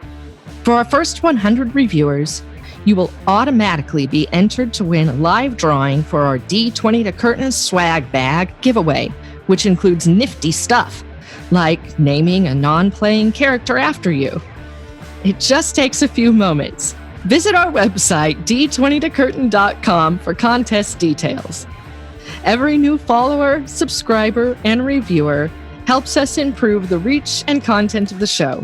For our first 100 reviewers, you will automatically be entered to win a live drawing for our D20 to Curtain swag bag giveaway, which includes nifty stuff, like naming a non-playing character after you. It just takes a few moments. Visit our website, d20tocurtain.com, for contest details. Every new follower, subscriber, and reviewer helps us improve the reach and content of the show.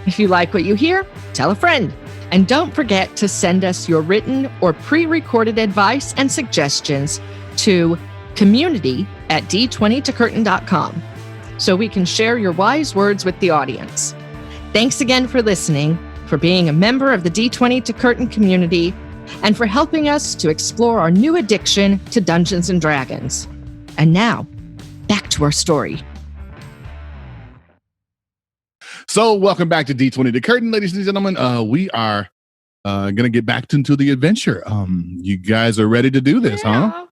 If you like what you hear, tell a friend. And don't forget to send us your written or pre-recorded advice and suggestions to community@d20tocurtain.com so we can share your wise words with the audience. Thanks again for listening, for being a member of the D20 to Curtain community, and for helping us to explore our new addiction to Dungeons and Dragons. And now, back to our story. So, welcome back to D20 to Curtain, ladies and gentlemen. We are going to get back into the adventure. You guys are ready to do this, huh?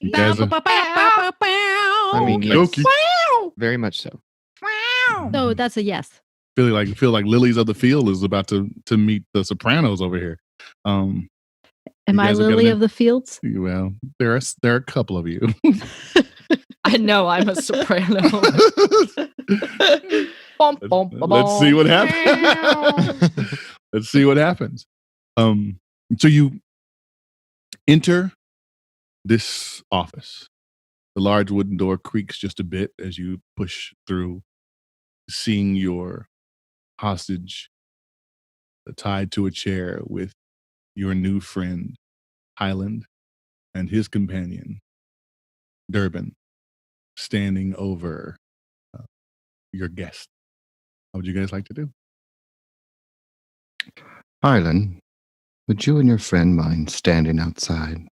You guys are... I mean, yes, Okey-dokey. very much so. So that's a yes. feel like Lilies of the Field is about to meet the Sopranos over here. Am You I guys have got Lily an- of the Fields? Well, there are a couple of you. I know I'm a soprano. Let's see what happens. Let's see what happens. So you enter this office. The large wooden door creaks just a bit as you push through, seeing your hostage tied to a chair with your new friend, Highland, and his companion, Durbin, standing over your guest. How would you guys like to do? Highland, would you and your friend mind standing outside?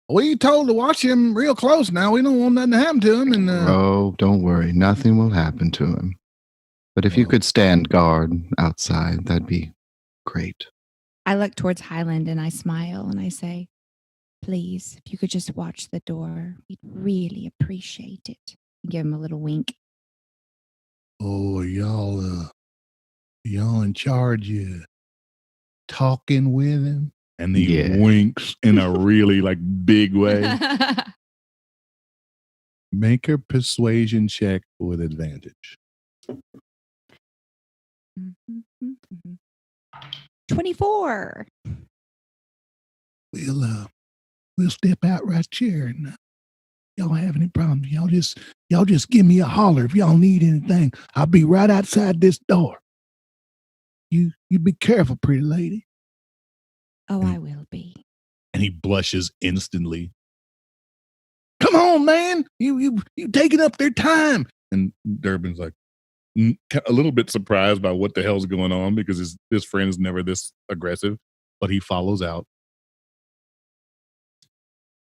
We told to watch him real close now. We don't want nothing to happen to him. And Oh, don't worry. Nothing will happen to him. But if you Oh. could stand guard outside, that'd be great. I look towards Highland and I smile and I say, please, if you could just watch the door, we'd really appreciate it. Give him a little wink. oh, y'all in charge of talking with him? And he Yeah. winks in a really big way. Make a persuasion check with advantage. 24. We'll step out right here, and y'all have any problems, y'all just give me a holler if y'all need anything. I'll be right outside this door. You be careful, pretty lady. Oh, I will be. And he blushes instantly. Come on, man. You taking up their time. And Durbin's like a little bit surprised by what the hell's going on because his friend is never this aggressive, but he follows out.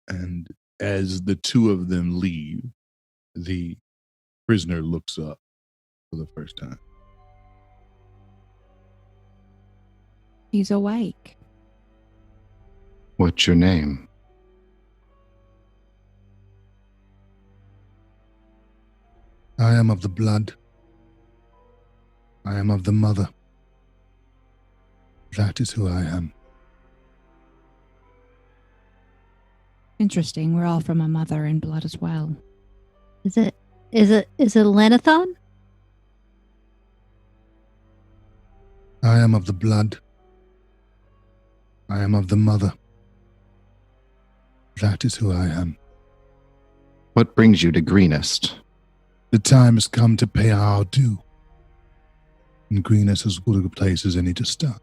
And as the two of them leave, the prisoner looks up for the first time. He's awake. What's your name? I am of the blood. I am of the mother. That is who I am. Interesting. We're all from a mother in blood as well. Is it Lenathon? I am of the blood. I am of the mother. That is who I am. What brings you to Greenest? The time has come to pay our due. And Greenest is as good a place as any to start.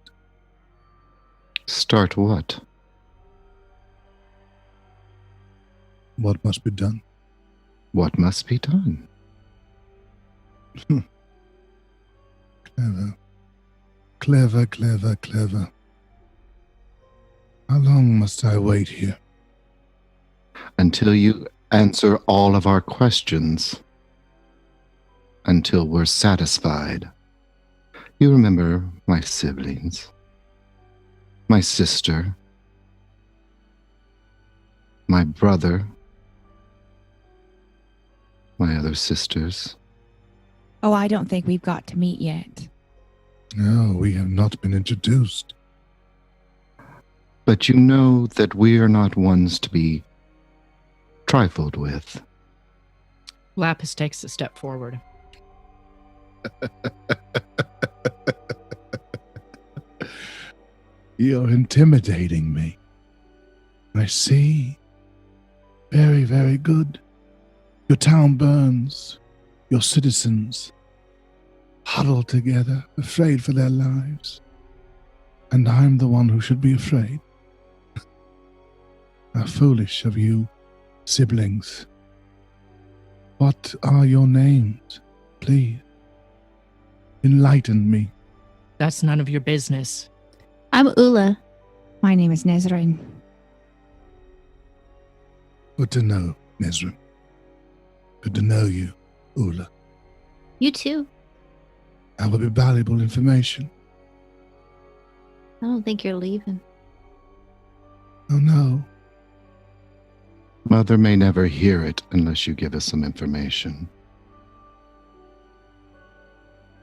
Start what? What must be done? What must be done? Clever. Clever. How long must I wait here? Until you answer all of our questions. Until we're satisfied. You remember my siblings, my sister, my brother, my other sisters. Oh, I don't think we've got to meet yet. No, we have not been introduced. But you know that we are not ones to be trifled with. Lapis takes a step forward. You're intimidating me. I see. Very, very good. Your town burns. Your citizens huddle together, afraid for their lives. And I'm the one who should be afraid. How foolish of you, siblings. What are your names? Please, enlighten me. That's none of your business. I'm Eula. My name is Nesrin. Good to know, Nesrin. Good to know you, Eula. You too. That will be valuable information. I don't think you're leaving. Oh no. Mother may never hear it unless you give us some information.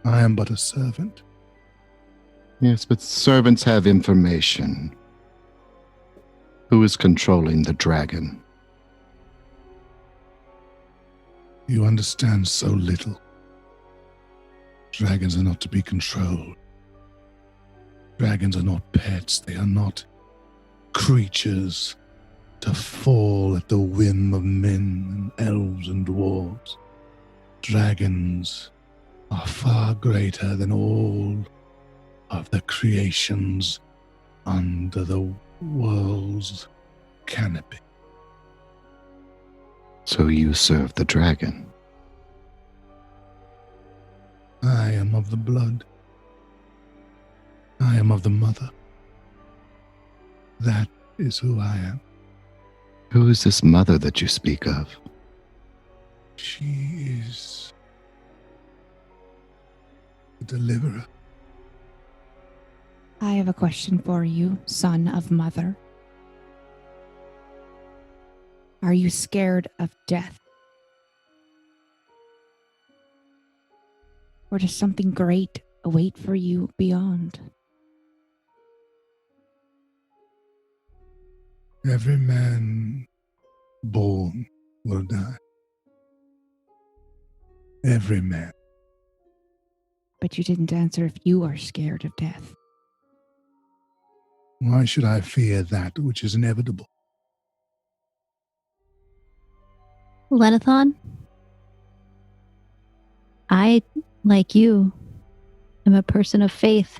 I am but a servant. Yes, but servants have information. Who is controlling the dragon? You understand so little. Dragons are not to be controlled. Dragons are not pets. They are not creatures to fall at the whim of men and elves and dwarves. Dragons are far greater than all of the creations under the world's canopy. So you serve the dragon. I am of the blood. I am of the mother. That is who I am. Who is this mother that you speak of? She is the deliverer. I have a question for you, son of mother. Are you scared of death? Or does something great await for you beyond? Every man born will die. Every man. But you didn't answer if you are scared of death. Why should I fear that which is inevitable? Lenathon, I, like you, am a person of faith.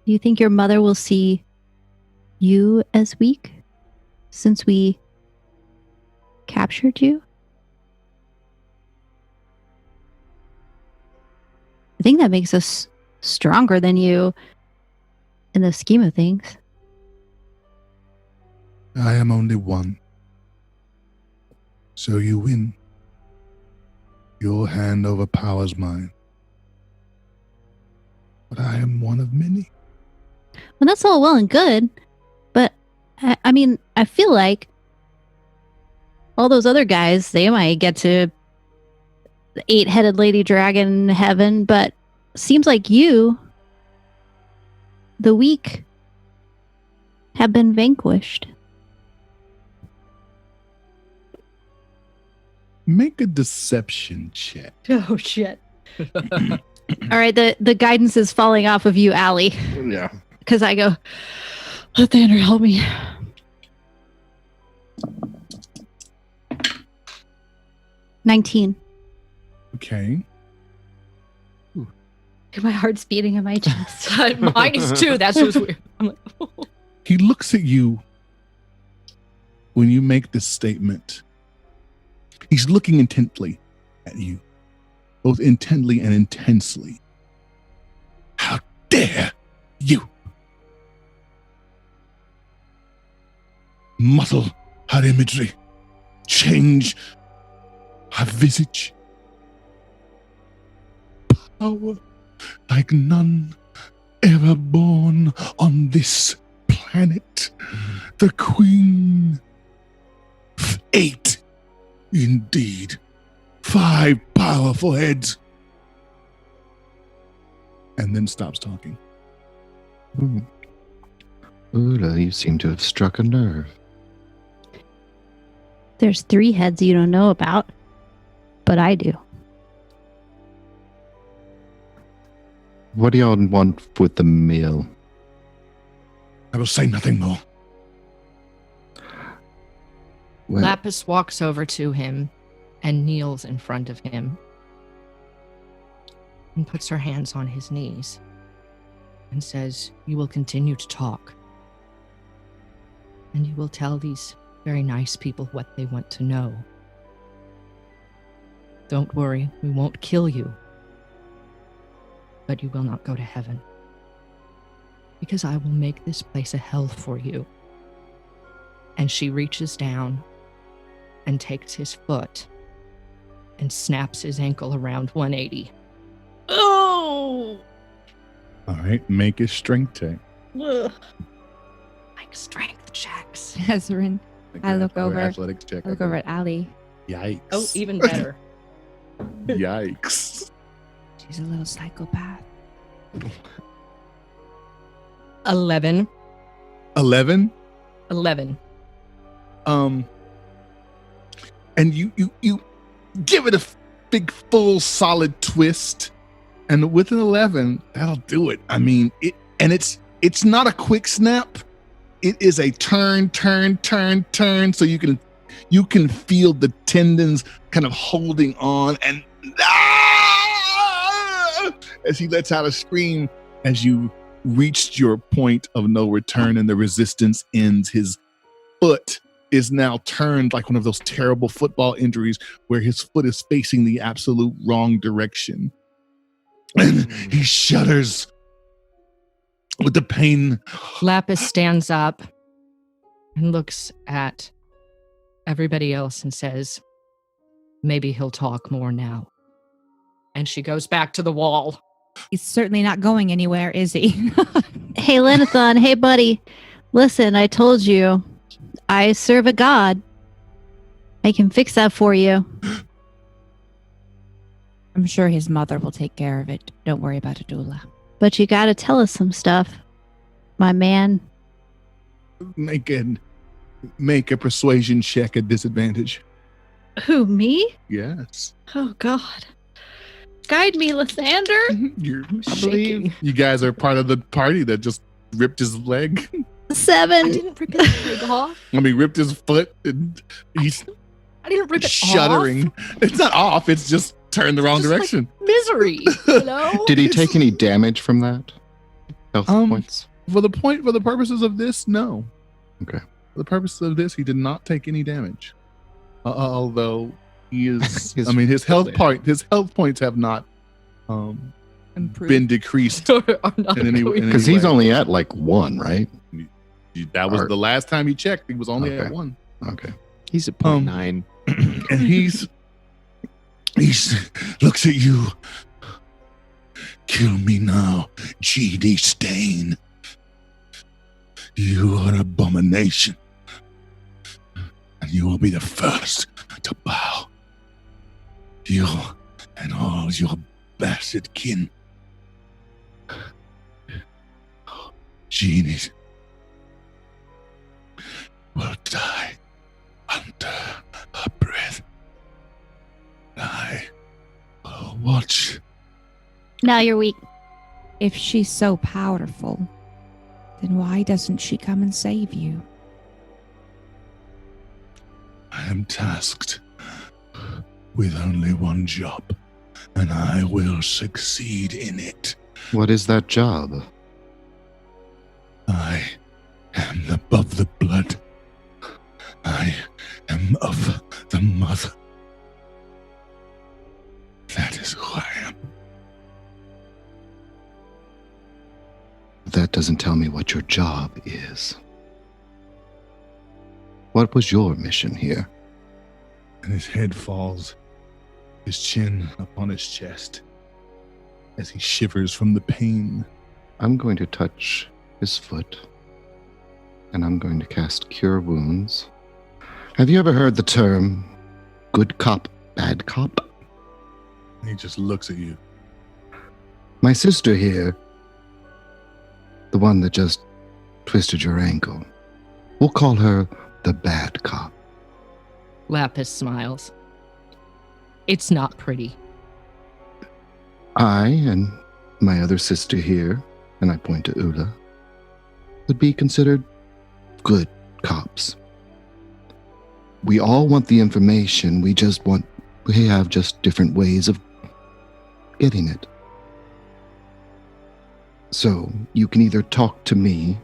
Do you think your mother will see you as weak since we captured you? I think that makes us stronger than you in the scheme of things. I am only one. So you win. Your hand overpowers mine. But I am one of many. Well, that's all well and good, but I mean, I feel like all those other guys, they might get to the 8-headed lady dragon heaven, but seems like you, the weak, have been vanquished. Make a deception check. Oh, shit. All right, the guidance is falling off of you, Allie, Yeah. because I go, let Thander help me. 19. Okay. My heart's beating in my chest. Mine is too. That's what's weird. I'm like, oh. He looks at you when you make this statement. He's looking intently at you, both intently and intensely. How dare you muddle her imagery, change her visage. Power like none ever born on this planet. The Queen of 8, indeed. 5 powerful heads. And then stops talking. Eula, you seem to have struck a nerve. There's 3 heads you don't know about, but I do. What do y'all want with the meal? I will say nothing more. Well, Lapis walks over to him and kneels in front of him and puts her hands on his knees and says, "You will continue to talk. And you will tell these very nice people what they want to know. Don't worry, we won't kill you. But you will not go to heaven. Because I will make this place a hell for you." And she reaches down and takes his foot and snaps his ankle around 180. Oh! All right, make a strength check. Ugh. Like strength checks. Nesrin, I look over. Athletics check. I look over at Allie. Yikes. Oh, even better. Yikes. She's a little psychopath. 11. 11. 11. And you give it a big, full, solid twist, and with an 11, that'll do it. I mean, it's not a quick snap. It is a turn. So you can feel the tendons kind of holding on, and as he lets out a scream, as you reached your point of no return and the resistance ends, his foot is now turned like one of those terrible football injuries where his foot is facing the absolute wrong direction. And he shudders with the pain. Lapis stands up and looks at everybody else and says, "Maybe he'll talk more now." And she goes back to the wall. He's certainly not going anywhere, is he? Hey, Lenathon. Hey, buddy. Listen, I told you. I serve a god. I can fix that for you. I'm sure his mother will take care of it. Don't worry about it, Eula. But you gotta tell us some stuff, my man. Make a persuasion check at disadvantage. Who, me? Yes. Oh, God. Guide me, Lysander. I believe you guys are part of the party that just ripped his leg. 7. I didn't rip his leg off. I mean, ripped his foot, and he's I didn't rip it shuddering. off. It's not off. It's just turned the wrong Just like direction. misery, you know? Did he take any damage from that? Health points? For the purposes of this, no. Okay. For the purposes of this, he did not take any damage. Although he is, His- I mean, his health points have not been decreased Are not in any way. Because he's only at like 1, right? That was Or- the last time he checked. He was only Okay. at 1. Okay. He's at 0.9. And he looks at you. Kill me now, Jaide Stain. You are an abomination. And you will be the first to bow. You and all your bastard kin. Jaide will die under her breath. I will watch. Now you're weak. If she's so powerful, then why doesn't she come and save you? I am tasked with only one job, and I will succeed in it. What is that job? I am above the blood. I am of the mother. That is who I am. That doesn't tell me what your job is. What was your mission here? And his head falls, his chin upon his chest, as he shivers from the pain. I'm going to touch his foot, and I'm going to cast Cure Wounds. Have you ever heard the term good cop, bad cop? And he just looks at you. My sister here, the one that just twisted your ankle, we'll call her the bad cop. Lapis smiles. It's not pretty. I and my other sister here, and I point to Eula, would be considered good cops. We all want the information, we just want We have just different ways of getting it. So, you can either talk to me,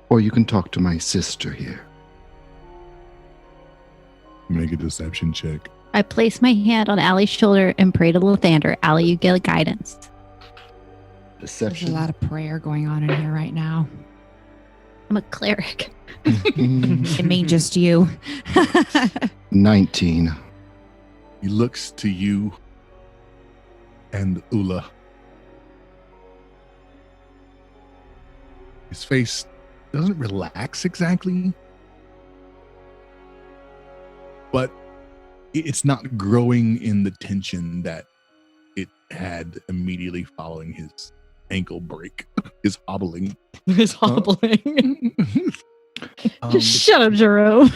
or you can talk to my sister here. Make a deception check. I place my hand on Allie's shoulder and pray to Lathander. Allie, you get guidance. There's a Deception. lot of prayer going on in here right now. I'm a cleric. It may just you. 19. He looks to you and Eula. His face doesn't relax exactly, but it's not growing in the tension that it had immediately following his ankle break, his hobbling. It's hobbling. Just shut up, Jerome.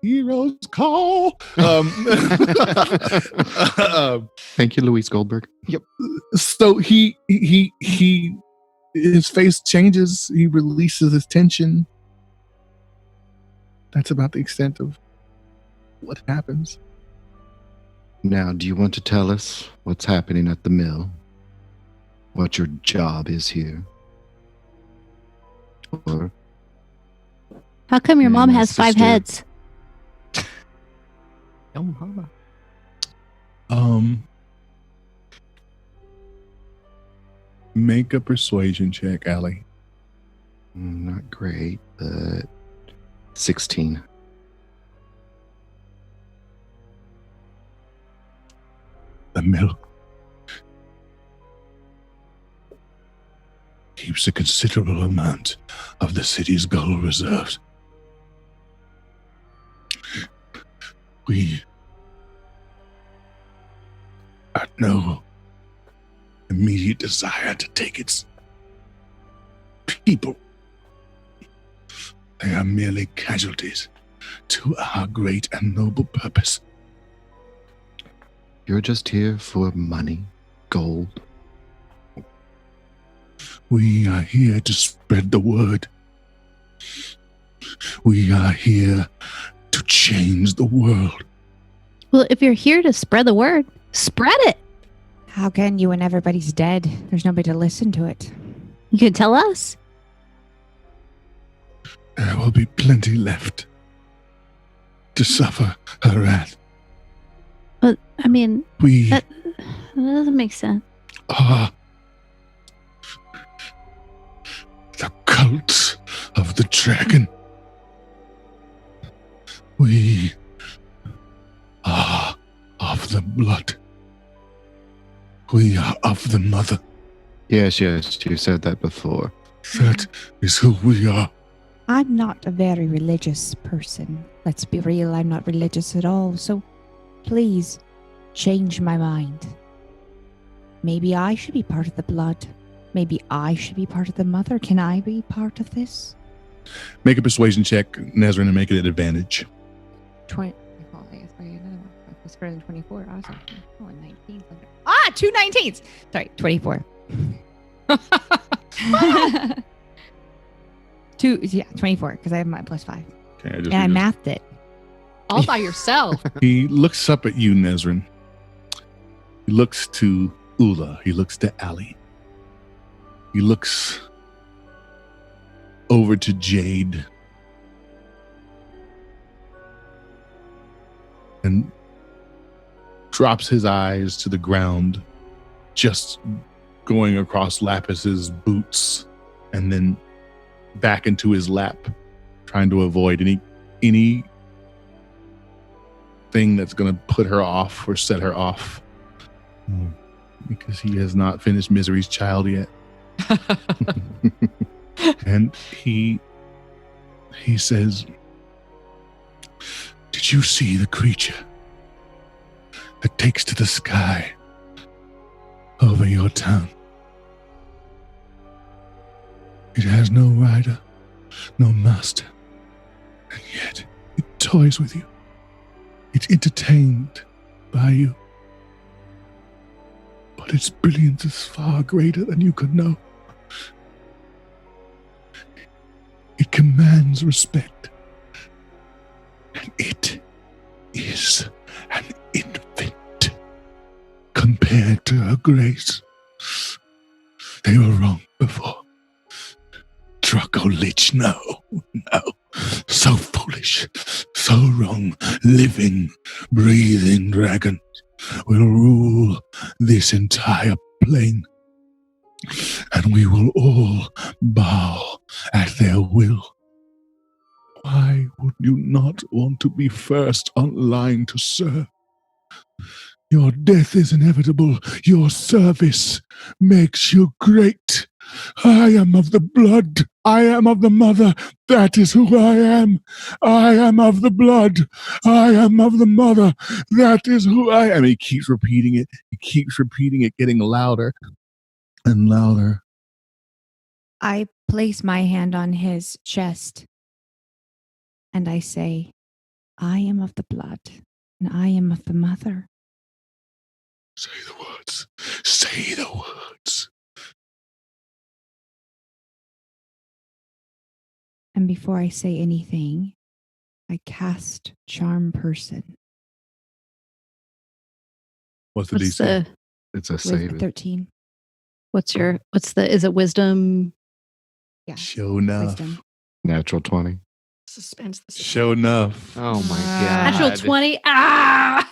Heroes call. Thank you, Louise Goldberg. So his face changes. He releases his tension. That's about the extent of what happens. Now, do you want to tell us what's happening at the mill? What your job is here? Or How come your Yeah, mom my has 5 sister- heads? Yo, mama. Make a persuasion check, Allie. not great, but 16. The mill keeps a considerable amount of the city's gold reserves. We had no immediate desire to take its people. They are merely casualties to our great and noble purpose. You're just here for money, gold. We are here to spread the word. We are here to change the world. Well, if you're here to spread the word, spread it. How can you when everybody's dead? There's nobody to listen to it. You can tell us. There will be plenty left to suffer her wrath. But, I mean, We that doesn't make sense. are the cult of the dragon. We are of the blood. We are of the mother. Yes, you said that before. That is who we are. I'm not a very religious person. Let's be real, I'm not religious at all. So please change my mind. Maybe I should be part of the blood. Maybe I should be part of the mother. Can I be part of this? Make a persuasion check, Nesrin, and make it an advantage. 20. Oh, I guess I get another one. That's better than 24. Awesome. Oh, 19. Two 19s. Sorry, 24. 24, because I have my +5. Okay, And I mathed it. All by yourself. He looks up at you, Nesrin. He looks to Eula. He looks to Allie. He looks over to Jaide. And drops his eyes to the ground, just going across Lapis's boots and then back into his lap, trying to avoid any thing that's going to put her off or set her off, because he has not finished Misery's Child yet. And he says, "Did you see the creature that takes to the sky over your town? It has no rider, no master, and yet it toys with you. It's entertained by you. But its brilliance is far greater than you could know. It commands demands respect. And it is an infant compared to her grace. They were wrong before. Draco Lich, no. So foolish, so wrong. Living, breathing dragon will rule this entire plane. And we will all bow at their will. Why would you not want to be first online to serve? Your death is inevitable. Your service makes you great. I am of the blood. I am of the mother. That is who I am. I am of the blood. I am of the mother. That is who I am. He keeps repeating it. He keeps repeating it, getting louder and louder. I place my hand on his chest and I say, I am of the blood and I am of the mother. Say the words. Say the words. And before I say anything, I cast Charm Person What's the What's DC? the It's a with save. 13. is it wisdom? Yeah, Show enough. wisdom. Natural 20. Suspense. Show enough. Oh my Ah. god. Natural 20. Ah!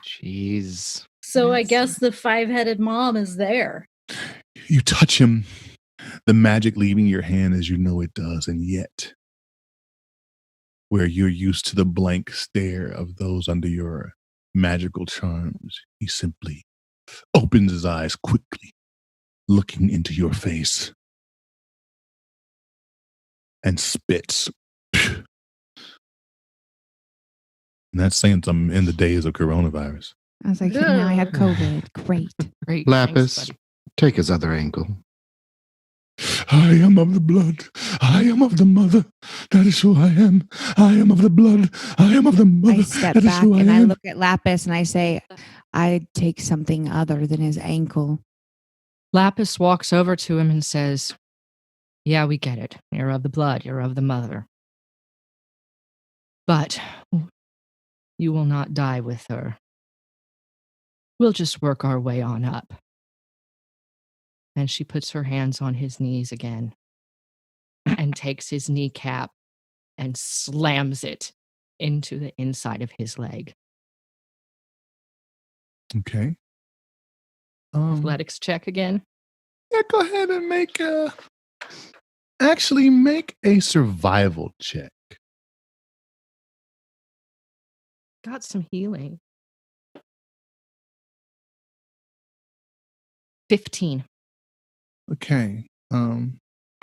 Jeez. So I That's- guess the 5-headed mom is there. You touch him, the magic leaving your hand as you know it does, and yet, where you're used to the blank stare of those under your magical charms, he simply opens his eyes quickly, looking into your face, and spits. And that's saying something in the days of coronavirus. I was like, now I have COVID. Great. Great. Lapis, Thanks, buddy. take his other ankle. I am of the blood. I am of the mother. That is who I am. I am of the blood. I am of the mother. I step That is back who I and I am. look at Lapis and I say, I'd take something other than his ankle. Lapis walks over to him and says, yeah, we get it. You're of the blood. You're of the mother. But you will not die with her. We'll just work our way on up. And she puts her hands on his knees again and takes his kneecap and slams it into the inside of his leg. Okay. Athletics check again. Yeah, go ahead and make a survival check. Got some healing. 15. Okay.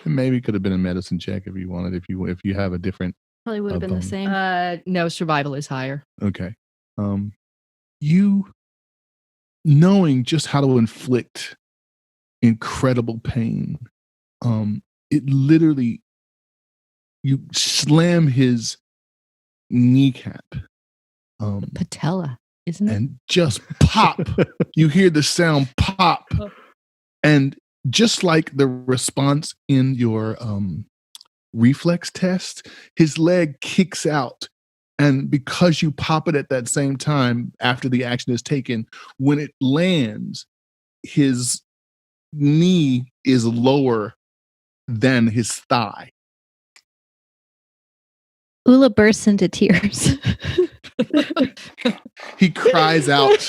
Maybe could have been a medicine check if you wanted, if you have a different. Probably would have been the same. No, survival is higher. Okay. You knowing just how to inflict incredible pain. It literally, you slam his kneecap. Patella, isn't it? And just pop. You hear the sound pop. And just like the response in your reflex test, his leg kicks out. And because you pop it at that same time after the action is taken, when it lands, his knee is lower than his thigh. Eula bursts into tears. He cries out,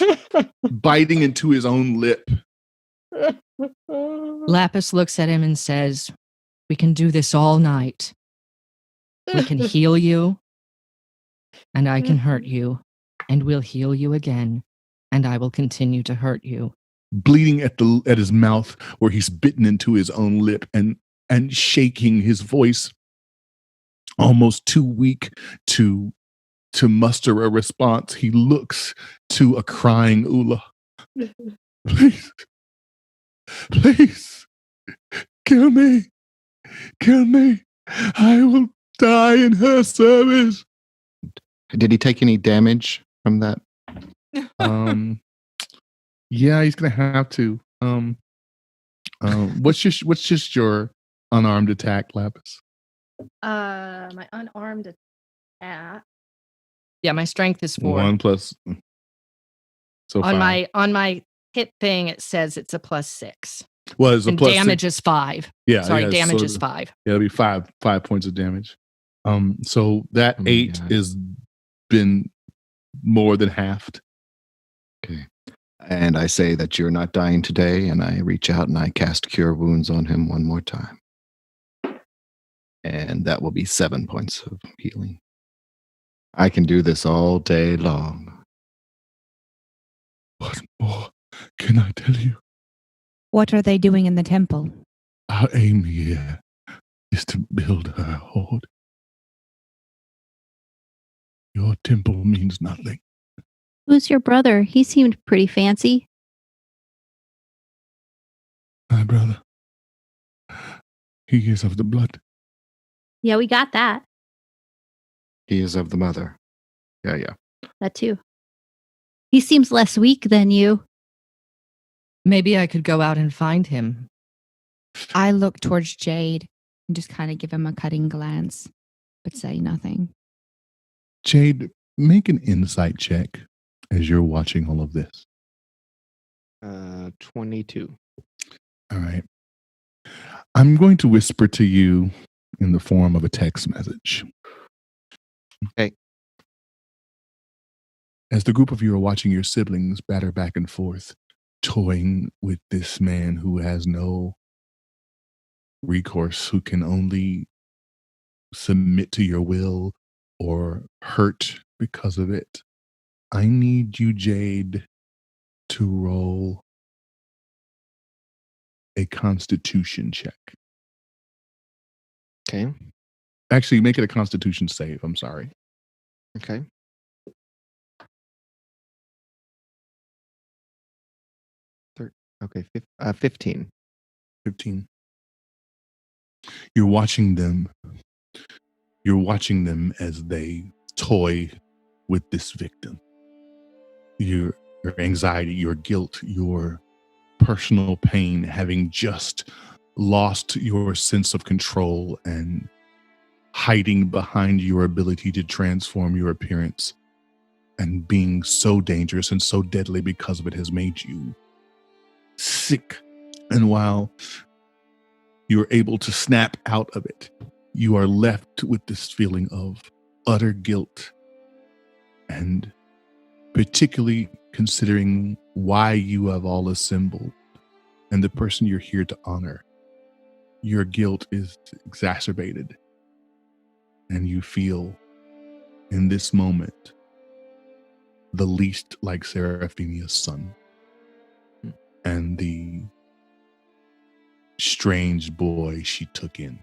biting into his own lip. Lapis looks at him and says, we can do this all night. We can heal you, and I can hurt you, and we'll heal you again, and I will continue to hurt you. Bleeding at his mouth where he's bitten into his own lip and shaking, his voice almost too weak to muster a response. He looks to a crying Eula. Please, please, kill me. Kill me. I will die in her service. Did he take any damage from that? Yeah, he's gonna have to. What's just your unarmed attack, Lapis? My unarmed attack. Yeah, my strength is 4. 1 plus. So on 5. my hit thing, it says it's a +6. Well, it's a And plus damage 6. is 5. Yeah. Sorry, yeah, damage so is 5. It'll be 5 points of damage. So that Oh my 8 God. is been more than halved. Okay. And I say that you're not dying today, and I reach out and I cast Cure Wounds on him one more time. And that will be 7 points of healing. I can do this all day long. What more can I tell you? What are they doing in the temple? Our aim here is to build her horde. Your temple means nothing. Who's your brother? He seemed pretty fancy. My brother, he is of the blood. Yeah, we got that. He is of the mother. Yeah. That too. He seems less weak than you. Maybe I could go out and find him. I look towards Jade and just kind of give him a cutting glance, but say nothing. Jade, make an insight check as you're watching all of this. 22. All right. I'm going to whisper to you in the form of a text message. Okay. As the group of you are watching your siblings batter back and forth, toying with this man who has no recourse, who can only submit to your will or hurt because of it, I need you, Jade, to roll a constitution check. Okay. Actually, make it a constitution save. I'm sorry. Okay. Okay. 15. 15. You're watching them. You're watching them as they toy with this victim. Your anxiety, your guilt, your personal pain, having just lost your sense of control and hiding behind your ability to transform your appearance and being so dangerous and so deadly because of it has made you sick. And while you're able to snap out of it, you are left with this feeling of utter guilt, and particularly considering why you have all assembled and the person you're here to honor, your guilt is exacerbated, and you feel in this moment the least like Seraphinia's son and the strange boy she took in.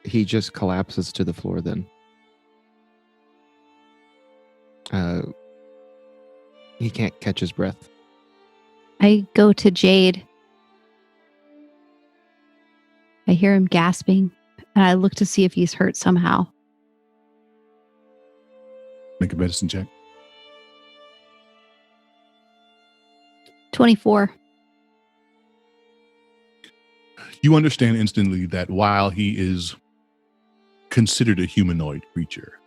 He just collapses to the floor then. He can't catch his breath. I go to Jade. I hear him gasping, and I look to see if he's hurt somehow. Make a medicine check. 24. You understand instantly that while he is considered a humanoid creature,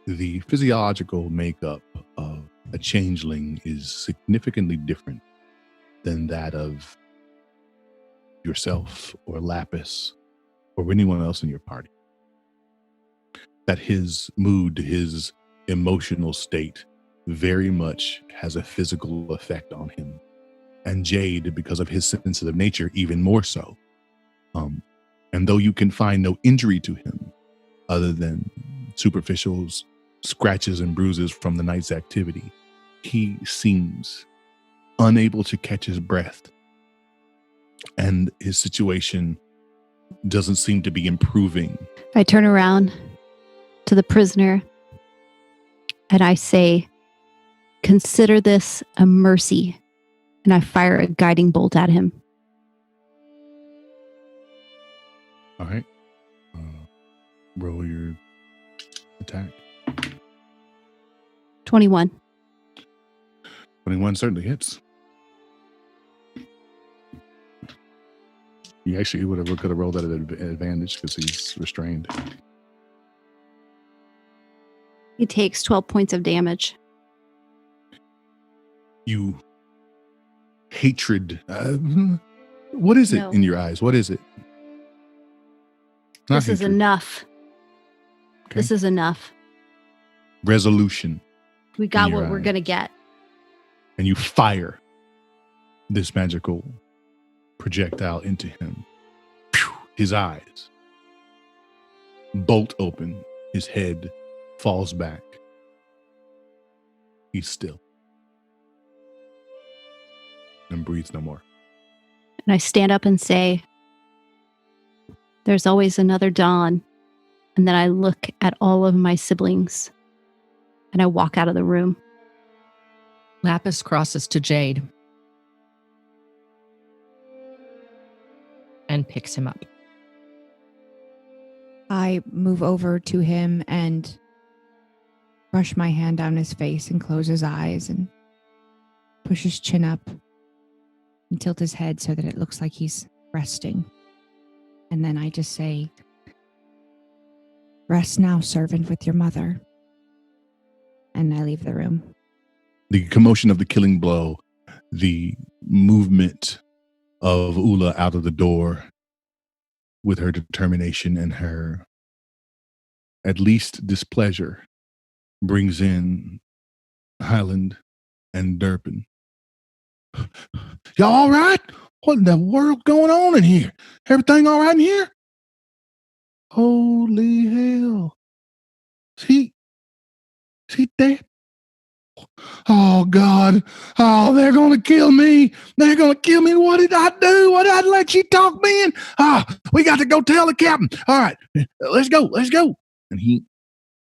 the physiological makeup of a changeling is significantly different than that of yourself or Lapis or anyone else in your party. That his mood, his emotional state very much has a physical effect on him. And Jade, because of his sensitive nature, even more so. And though you can find no injury to him other than superficial scratches and bruises from the night's activity, he seems unable to catch his breath. And his situation doesn't seem to be improving. I turn around to the prisoner and I say, "Consider this a mercy." And I fire a guiding bolt at him. All right. Roll your attack. 21. 21 certainly hits. He actually could have rolled at an advantage because he's restrained. He takes 12 points of damage. You hatred. What is it No. in your eyes? What is it? Not This is hatred. enough. Okay. This is enough. Resolution. We got In your what we're eyes. going to get. And you fire this magical projectile into him. Pew! His eyes bolt open. His head falls back. He's still. And breathes no more. And I stand up and say, there's always another dawn. And then I look at all of my siblings and I walk out of the room. Lapis crosses to Jaide and picks him up. I move over to him and brush my hand down his face and close his eyes and push his chin up and tilt his head so that it looks like he's resting. And then I just say, rest now, servant, with your mother. And I leave the room. The commotion of the killing blow, the movement of Eula out of the door with her determination and her at least displeasure brings in Highland and Durban. Y'all all right? What in the world going on in here? Everything all right in here? Holy hell. Is he dead? Oh, God. Oh, they're going to kill me. They're going to kill me. What did I do? What did I let you talk me in? We got to go tell the captain. All right, let's go. Let's go. And he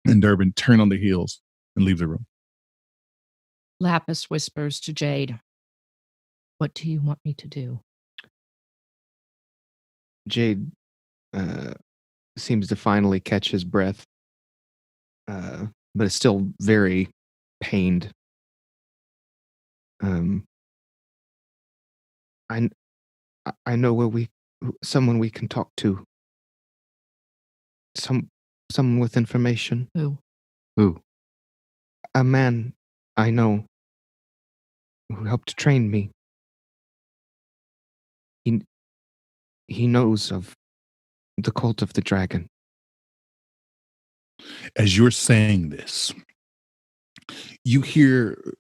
and Durban turn on the heels and leave the room. Lapis whispers to Jaide, what do you want me to do? Jaide seems to finally catch his breath, but is still very pained. I know where someone we can talk to. Someone with information. Who? A man I know who helped train me. He knows of the cult of the dragon. As you're saying this, you hear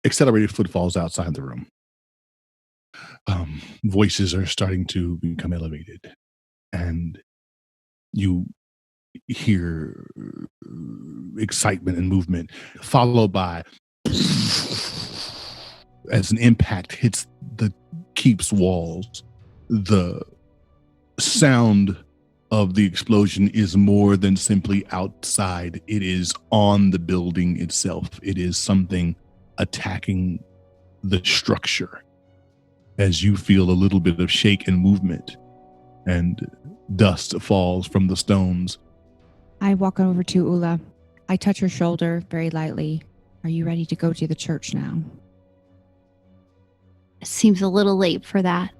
accelerated footfalls outside the room. Voices are starting to become elevated, and you hear excitement and movement, followed by as an impact hits the keep's walls. The sound of the explosion is more than simply outside. It is on the building itself. It is something attacking the structure. As you feel a little bit of shake and movement, and dust falls from the stones. I walk over to Eula. I touch her shoulder very lightly. Are you ready to go to the church now? It seems a little late for that.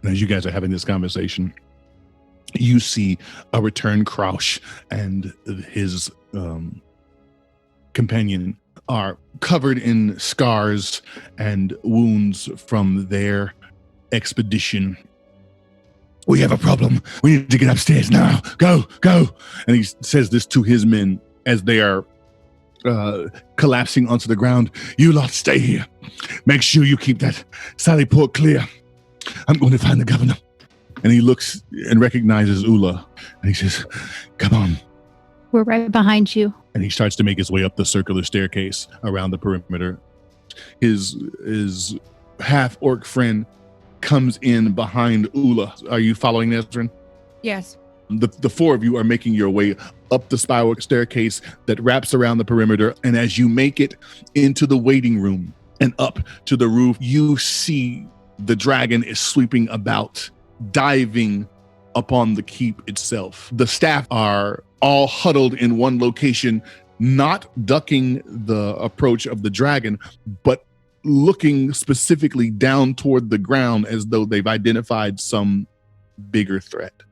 And as you guys are having this conversation, you see a returned Crouch and his companion are covered in scars and wounds from their expedition. We have a problem. We need to get upstairs now. Go. And he says this to his men as they are collapsing onto the ground. You lot stay here. Make sure you keep that Sally Port clear. I'm going to find the governor. And he looks and recognizes Eula. And he says, come on. We're right behind you. And he starts to make his way up the circular staircase around the perimeter. His half-orc friend comes in behind Eula. Are you following Nesrin? Yes. The four of you are making your way up the spiral staircase that wraps around the perimeter. And as you make it into the waiting room and up to the roof, you see the dragon is sweeping about, diving upon the keep itself. The staff are all huddled in one location, not ducking the approach of the dragon, but looking specifically down toward the ground as though they've identified some bigger threat.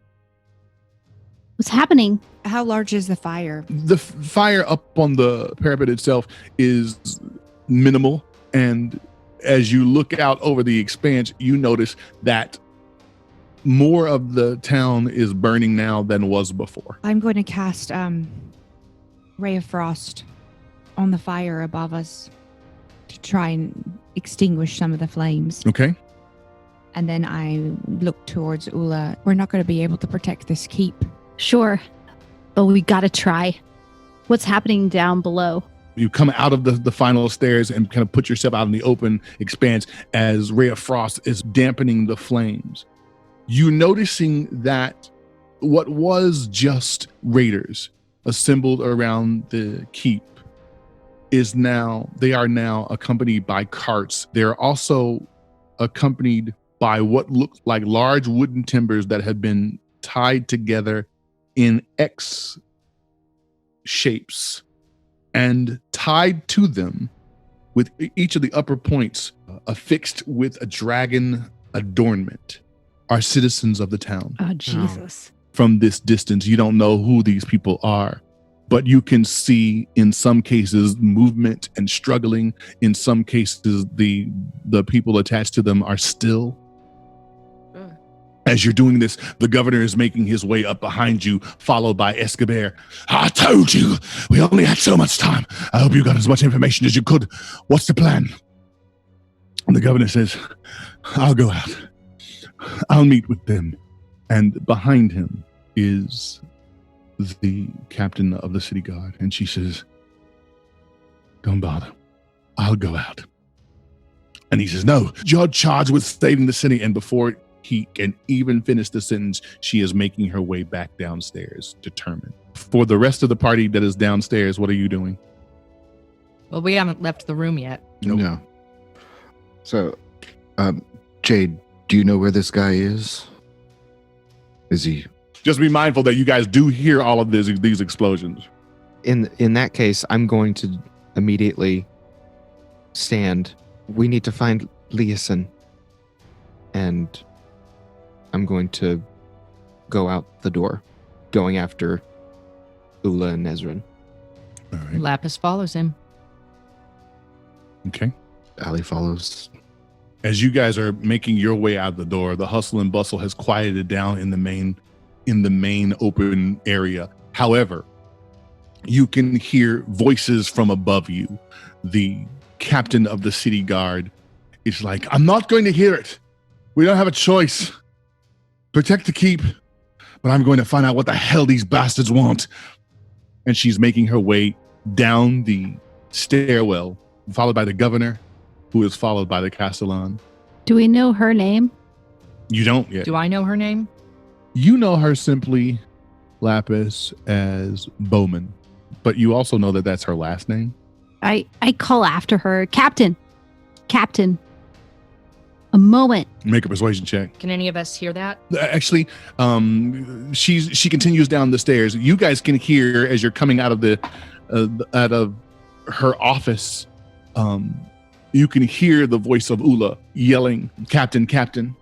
What's happening? How large is the fire? The fire up on the parapet itself is minimal, and as you look out over the expanse, you notice that more of the town is burning now than was before. I'm going to cast Ray of Frost on the fire above us to try and extinguish some of the flames. Okay. And then I look towards Eula. We're not going to be able to protect this keep. Sure, but we gotta try. What's happening down below? You come out of the final stairs and kind of put yourself out in the open expanse as Ray of Frost is dampening the flames. You noticing that what was just raiders assembled around the keep they are now accompanied by carts. They're also accompanied by what looked like large wooden timbers that had been tied together in X shapes, and tied to them with each of the upper points affixed with a dragon adornment are citizens of the town. Oh, Jesus. From this distance, you don't know who these people are, but you can see in some cases movement and struggling. In some cases, the people attached to them are still. As you're doing this, the governor is making his way up behind you, followed by Escobar. I told you, we only had so much time. I hope you got as much information as you could. What's the plan? And the governor says, I'll go out. I'll meet with them. And behind him is the captain of the city guard. And she says, don't bother. I'll go out. And he says, no, you're charged with saving the city. And before he can even finish the sentence, she is making her way back downstairs, determined. For the rest of the party that is downstairs, what are you doing? Well, we haven't left the room yet. Nope. No. So, Jaide, do you know where this guy is? Is he? Just be mindful that you guys do hear all of these explosions. In that case, I'm going to immediately stand. We need to find Leeson. And I'm going to go out the door, going after Eula and Nesrin. All right. Lapis follows him. Okay. Ali follows. As you guys are making your way out the door, the hustle and bustle has quieted down in the main open area. However, you can hear voices from above you. The captain of the city guard is like, I'm not going to hear it. We don't have a choice. Protect the keep, but I'm going to find out what the hell these bastards want. And she's making her way down the stairwell, followed by the governor, who is followed by the Castellan. Do we know her name? You don't yet. Do I know her name? You know her simply, Lapis, as Bowman, but you also know that that's her last name. I call after her. Captain. A moment. Make a persuasion check. Can any of us hear that? Actually, she continues down the stairs. You guys can hear as you're coming out of her office. You can hear the voice of Eula yelling, "Captain, Captain!"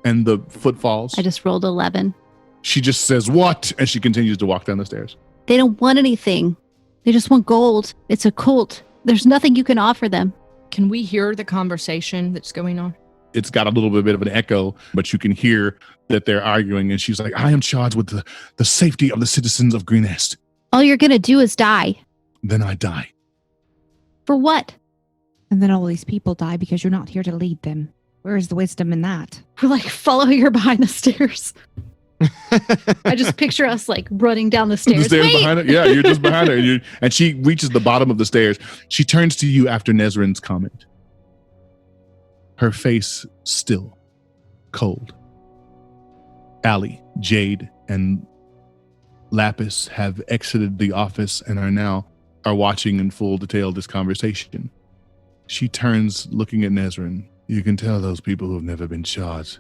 And the footfalls. I just rolled 11. She just says, "What?" And she continues to walk down the stairs. They don't want anything. They just want gold. It's a cult. There's nothing you can offer them. Can we hear the conversation that's going on? It's got a little bit of an echo, but you can hear that they're arguing. And she's like, I am charged with the safety of the citizens of Greenest. All you're going to do is die. Then I die. For what? And then all these people die because you're not here to lead them. Where is the wisdom in that? We're like following her behind the stairs. I just picture us like running down the stairs. The stairs Wait! behind her? Yeah, you're just behind her. And she reaches the bottom of the stairs. She turns to you after Nesrin's comment. Her face still, cold. Ali, Jaide, and Lapis have exited the office and are watching in full detail this conversation. She turns, looking at Nesrin. You can tell those people who have never been charged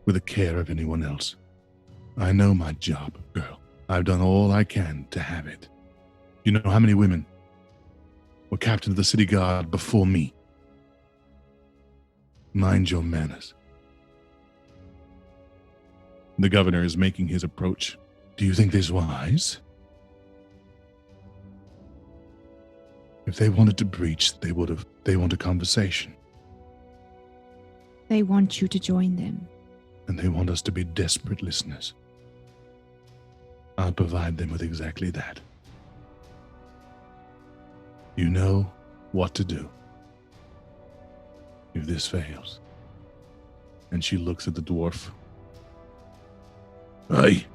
with the care of anyone else. I know my job, girl. I've done all I can to have it. You know how many women were captain of the city guard before me? Mind your manners. The governor is making his approach. Do you think this wise? If they wanted to breach, they want a conversation. They want you to join them. And they want us to be desperate listeners. I'll provide them with exactly that. You know what to do if this fails. And she looks at the dwarf. Aye.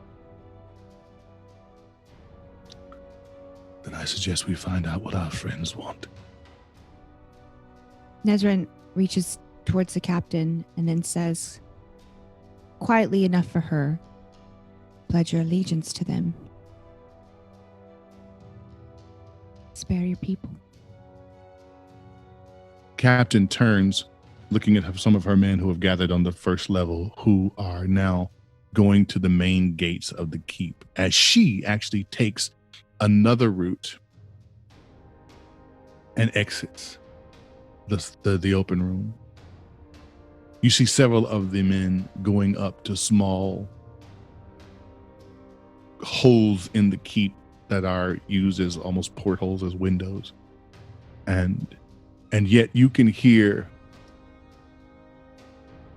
Then I suggest we find out what our friends want. Nesrin reaches towards the captain and then says, quietly enough for her, pledge your allegiance to them. Spare your people. Captain turns, looking at some of her men who have gathered on the first level, who are now going to the main gates of the keep, as she actually takes another route and exits the open room. You see several of the men going up to small holes in the keep that are used as almost portholes, as windows. And yet you can hear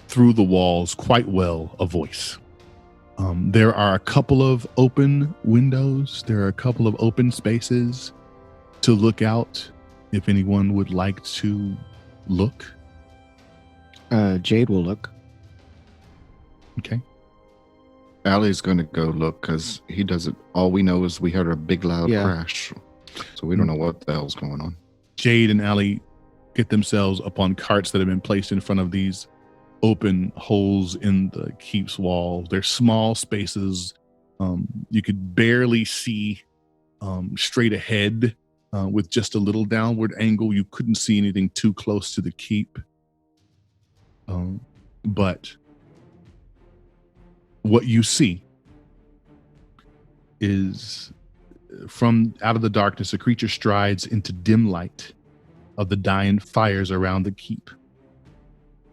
through the walls quite well a voice. There are a couple of open windows. There are a couple of open spaces to look out if anyone would like to look. Jaide will look. Okay. Allie's going to go look because he doesn't. All we know is we heard a big loud crash. So we don't know what the hell's going on. Jaide and Allie get themselves upon carts that have been placed in front of these open holes in the keep's wall. They're small spaces. You could barely see straight ahead with just a little downward angle. You couldn't see anything too close to the keep. But what you see is from out of the darkness, a creature strides into dim light of the dying fires around the keep.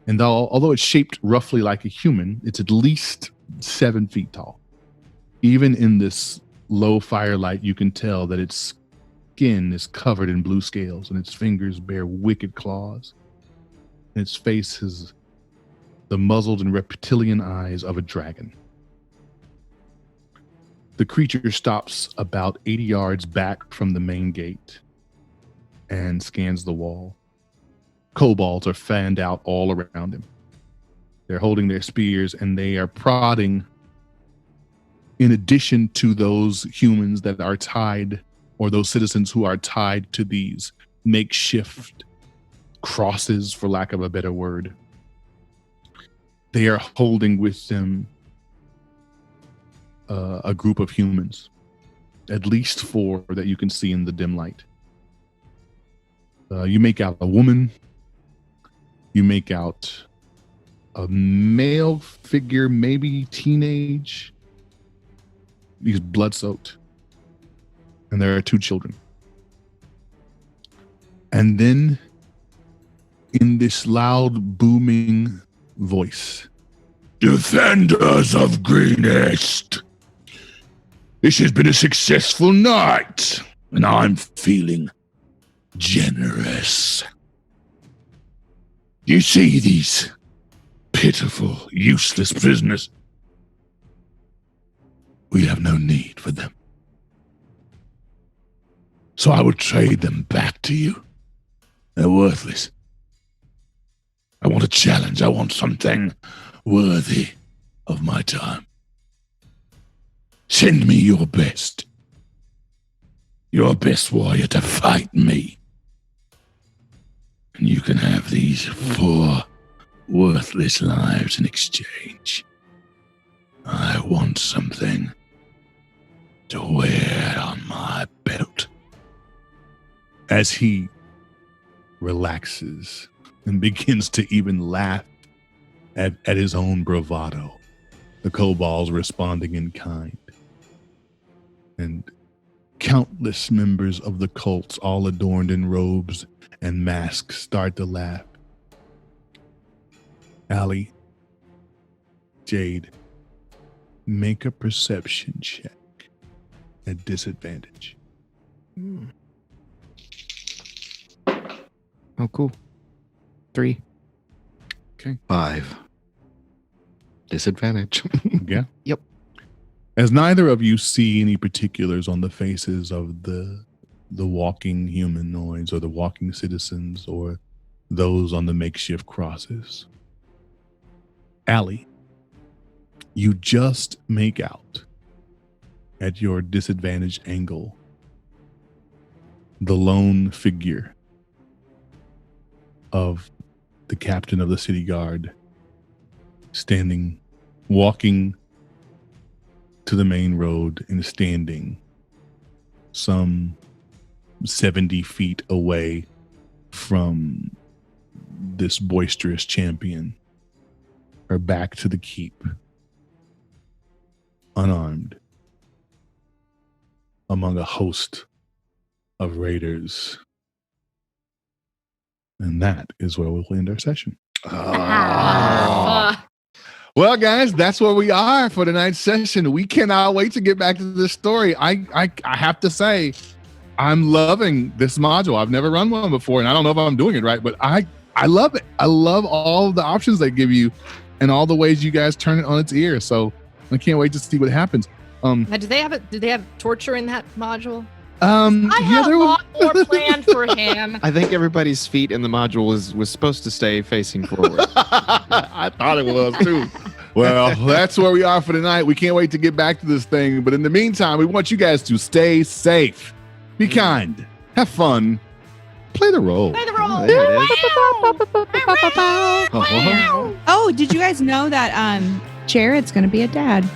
And although it's shaped roughly like a human, it's at least 7 feet tall. Even in this low firelight, you can tell that its skin is covered in blue scales and its fingers bear wicked claws. And its face has the muzzled and reptilian eyes of a dragon. The creature stops about 80 yards back from the main gate and scans the wall. Kobolds are fanned out all around him. They're holding their spears and they are prodding, in addition to those humans that are tied, or those citizens who are tied to these makeshift crosses, for lack of a better word. They are holding with them a group of humans, at least 4 that you can see in the dim light. You make out a woman. You make out a male figure, maybe teenage. He's blood-soaked. And there are 2 children. And then, in this loud, booming voice, defenders of Greenest, this has been a successful night, and I'm feeling generous. You see these pitiful, useless prisoners? We have no need for them. So I will trade them back to you. They're worthless. I want a challenge. I want something worthy of my time. Send me your best warrior to fight me. And you can have these 4 worthless lives in exchange. I want something to wear on my belt. As he relaxes and begins to even laugh at his own bravado, the kobolds responding in kind. And countless members of the cults, all adorned in robes and masks, start to laugh. Allie, Jade, make a perception check at disadvantage. Oh, cool. 3. 5. Disadvantage. Yeah? Yep. As neither of you see any particulars on the faces of the walking humanoids or the walking citizens or those on the makeshift crosses, Allie, you just make out at your disadvantaged angle the lone figure of the captain of the city guard standing, walking to the main road and standing some 70 feet away from this boisterous champion, her back to the keep, unarmed, among a host of raiders. And that is where we'll end our session. Well, guys, that's where we are for tonight's session. We cannot wait to get back to this story. I have to say, I'm loving this module. I've never run one before, and I don't know if I'm doing it right, but I love it. I love all of the options they give you and all the ways you guys turn it on its ear. So I can't wait to see what happens. Now, do they have torture in that module? I have a lot more planned for him. I think everybody's feet in the module was supposed to stay facing forward. I thought it was too. Well, that's where we are for tonight. We can't wait to get back to this thing. But in the meantime, we want you guys to stay safe, be kind, have fun, play the role. Play the role. There it is. Oh, did you guys know that Jared's going to be a dad?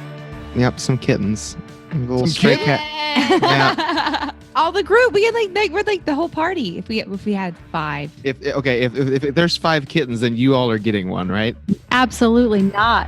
Yep, some kittens. A little Some stray kittens? cat. Yeah. All the group. We had we're like the whole party. If we had 5. If there's 5 kittens, then you all are getting one, right? Absolutely not.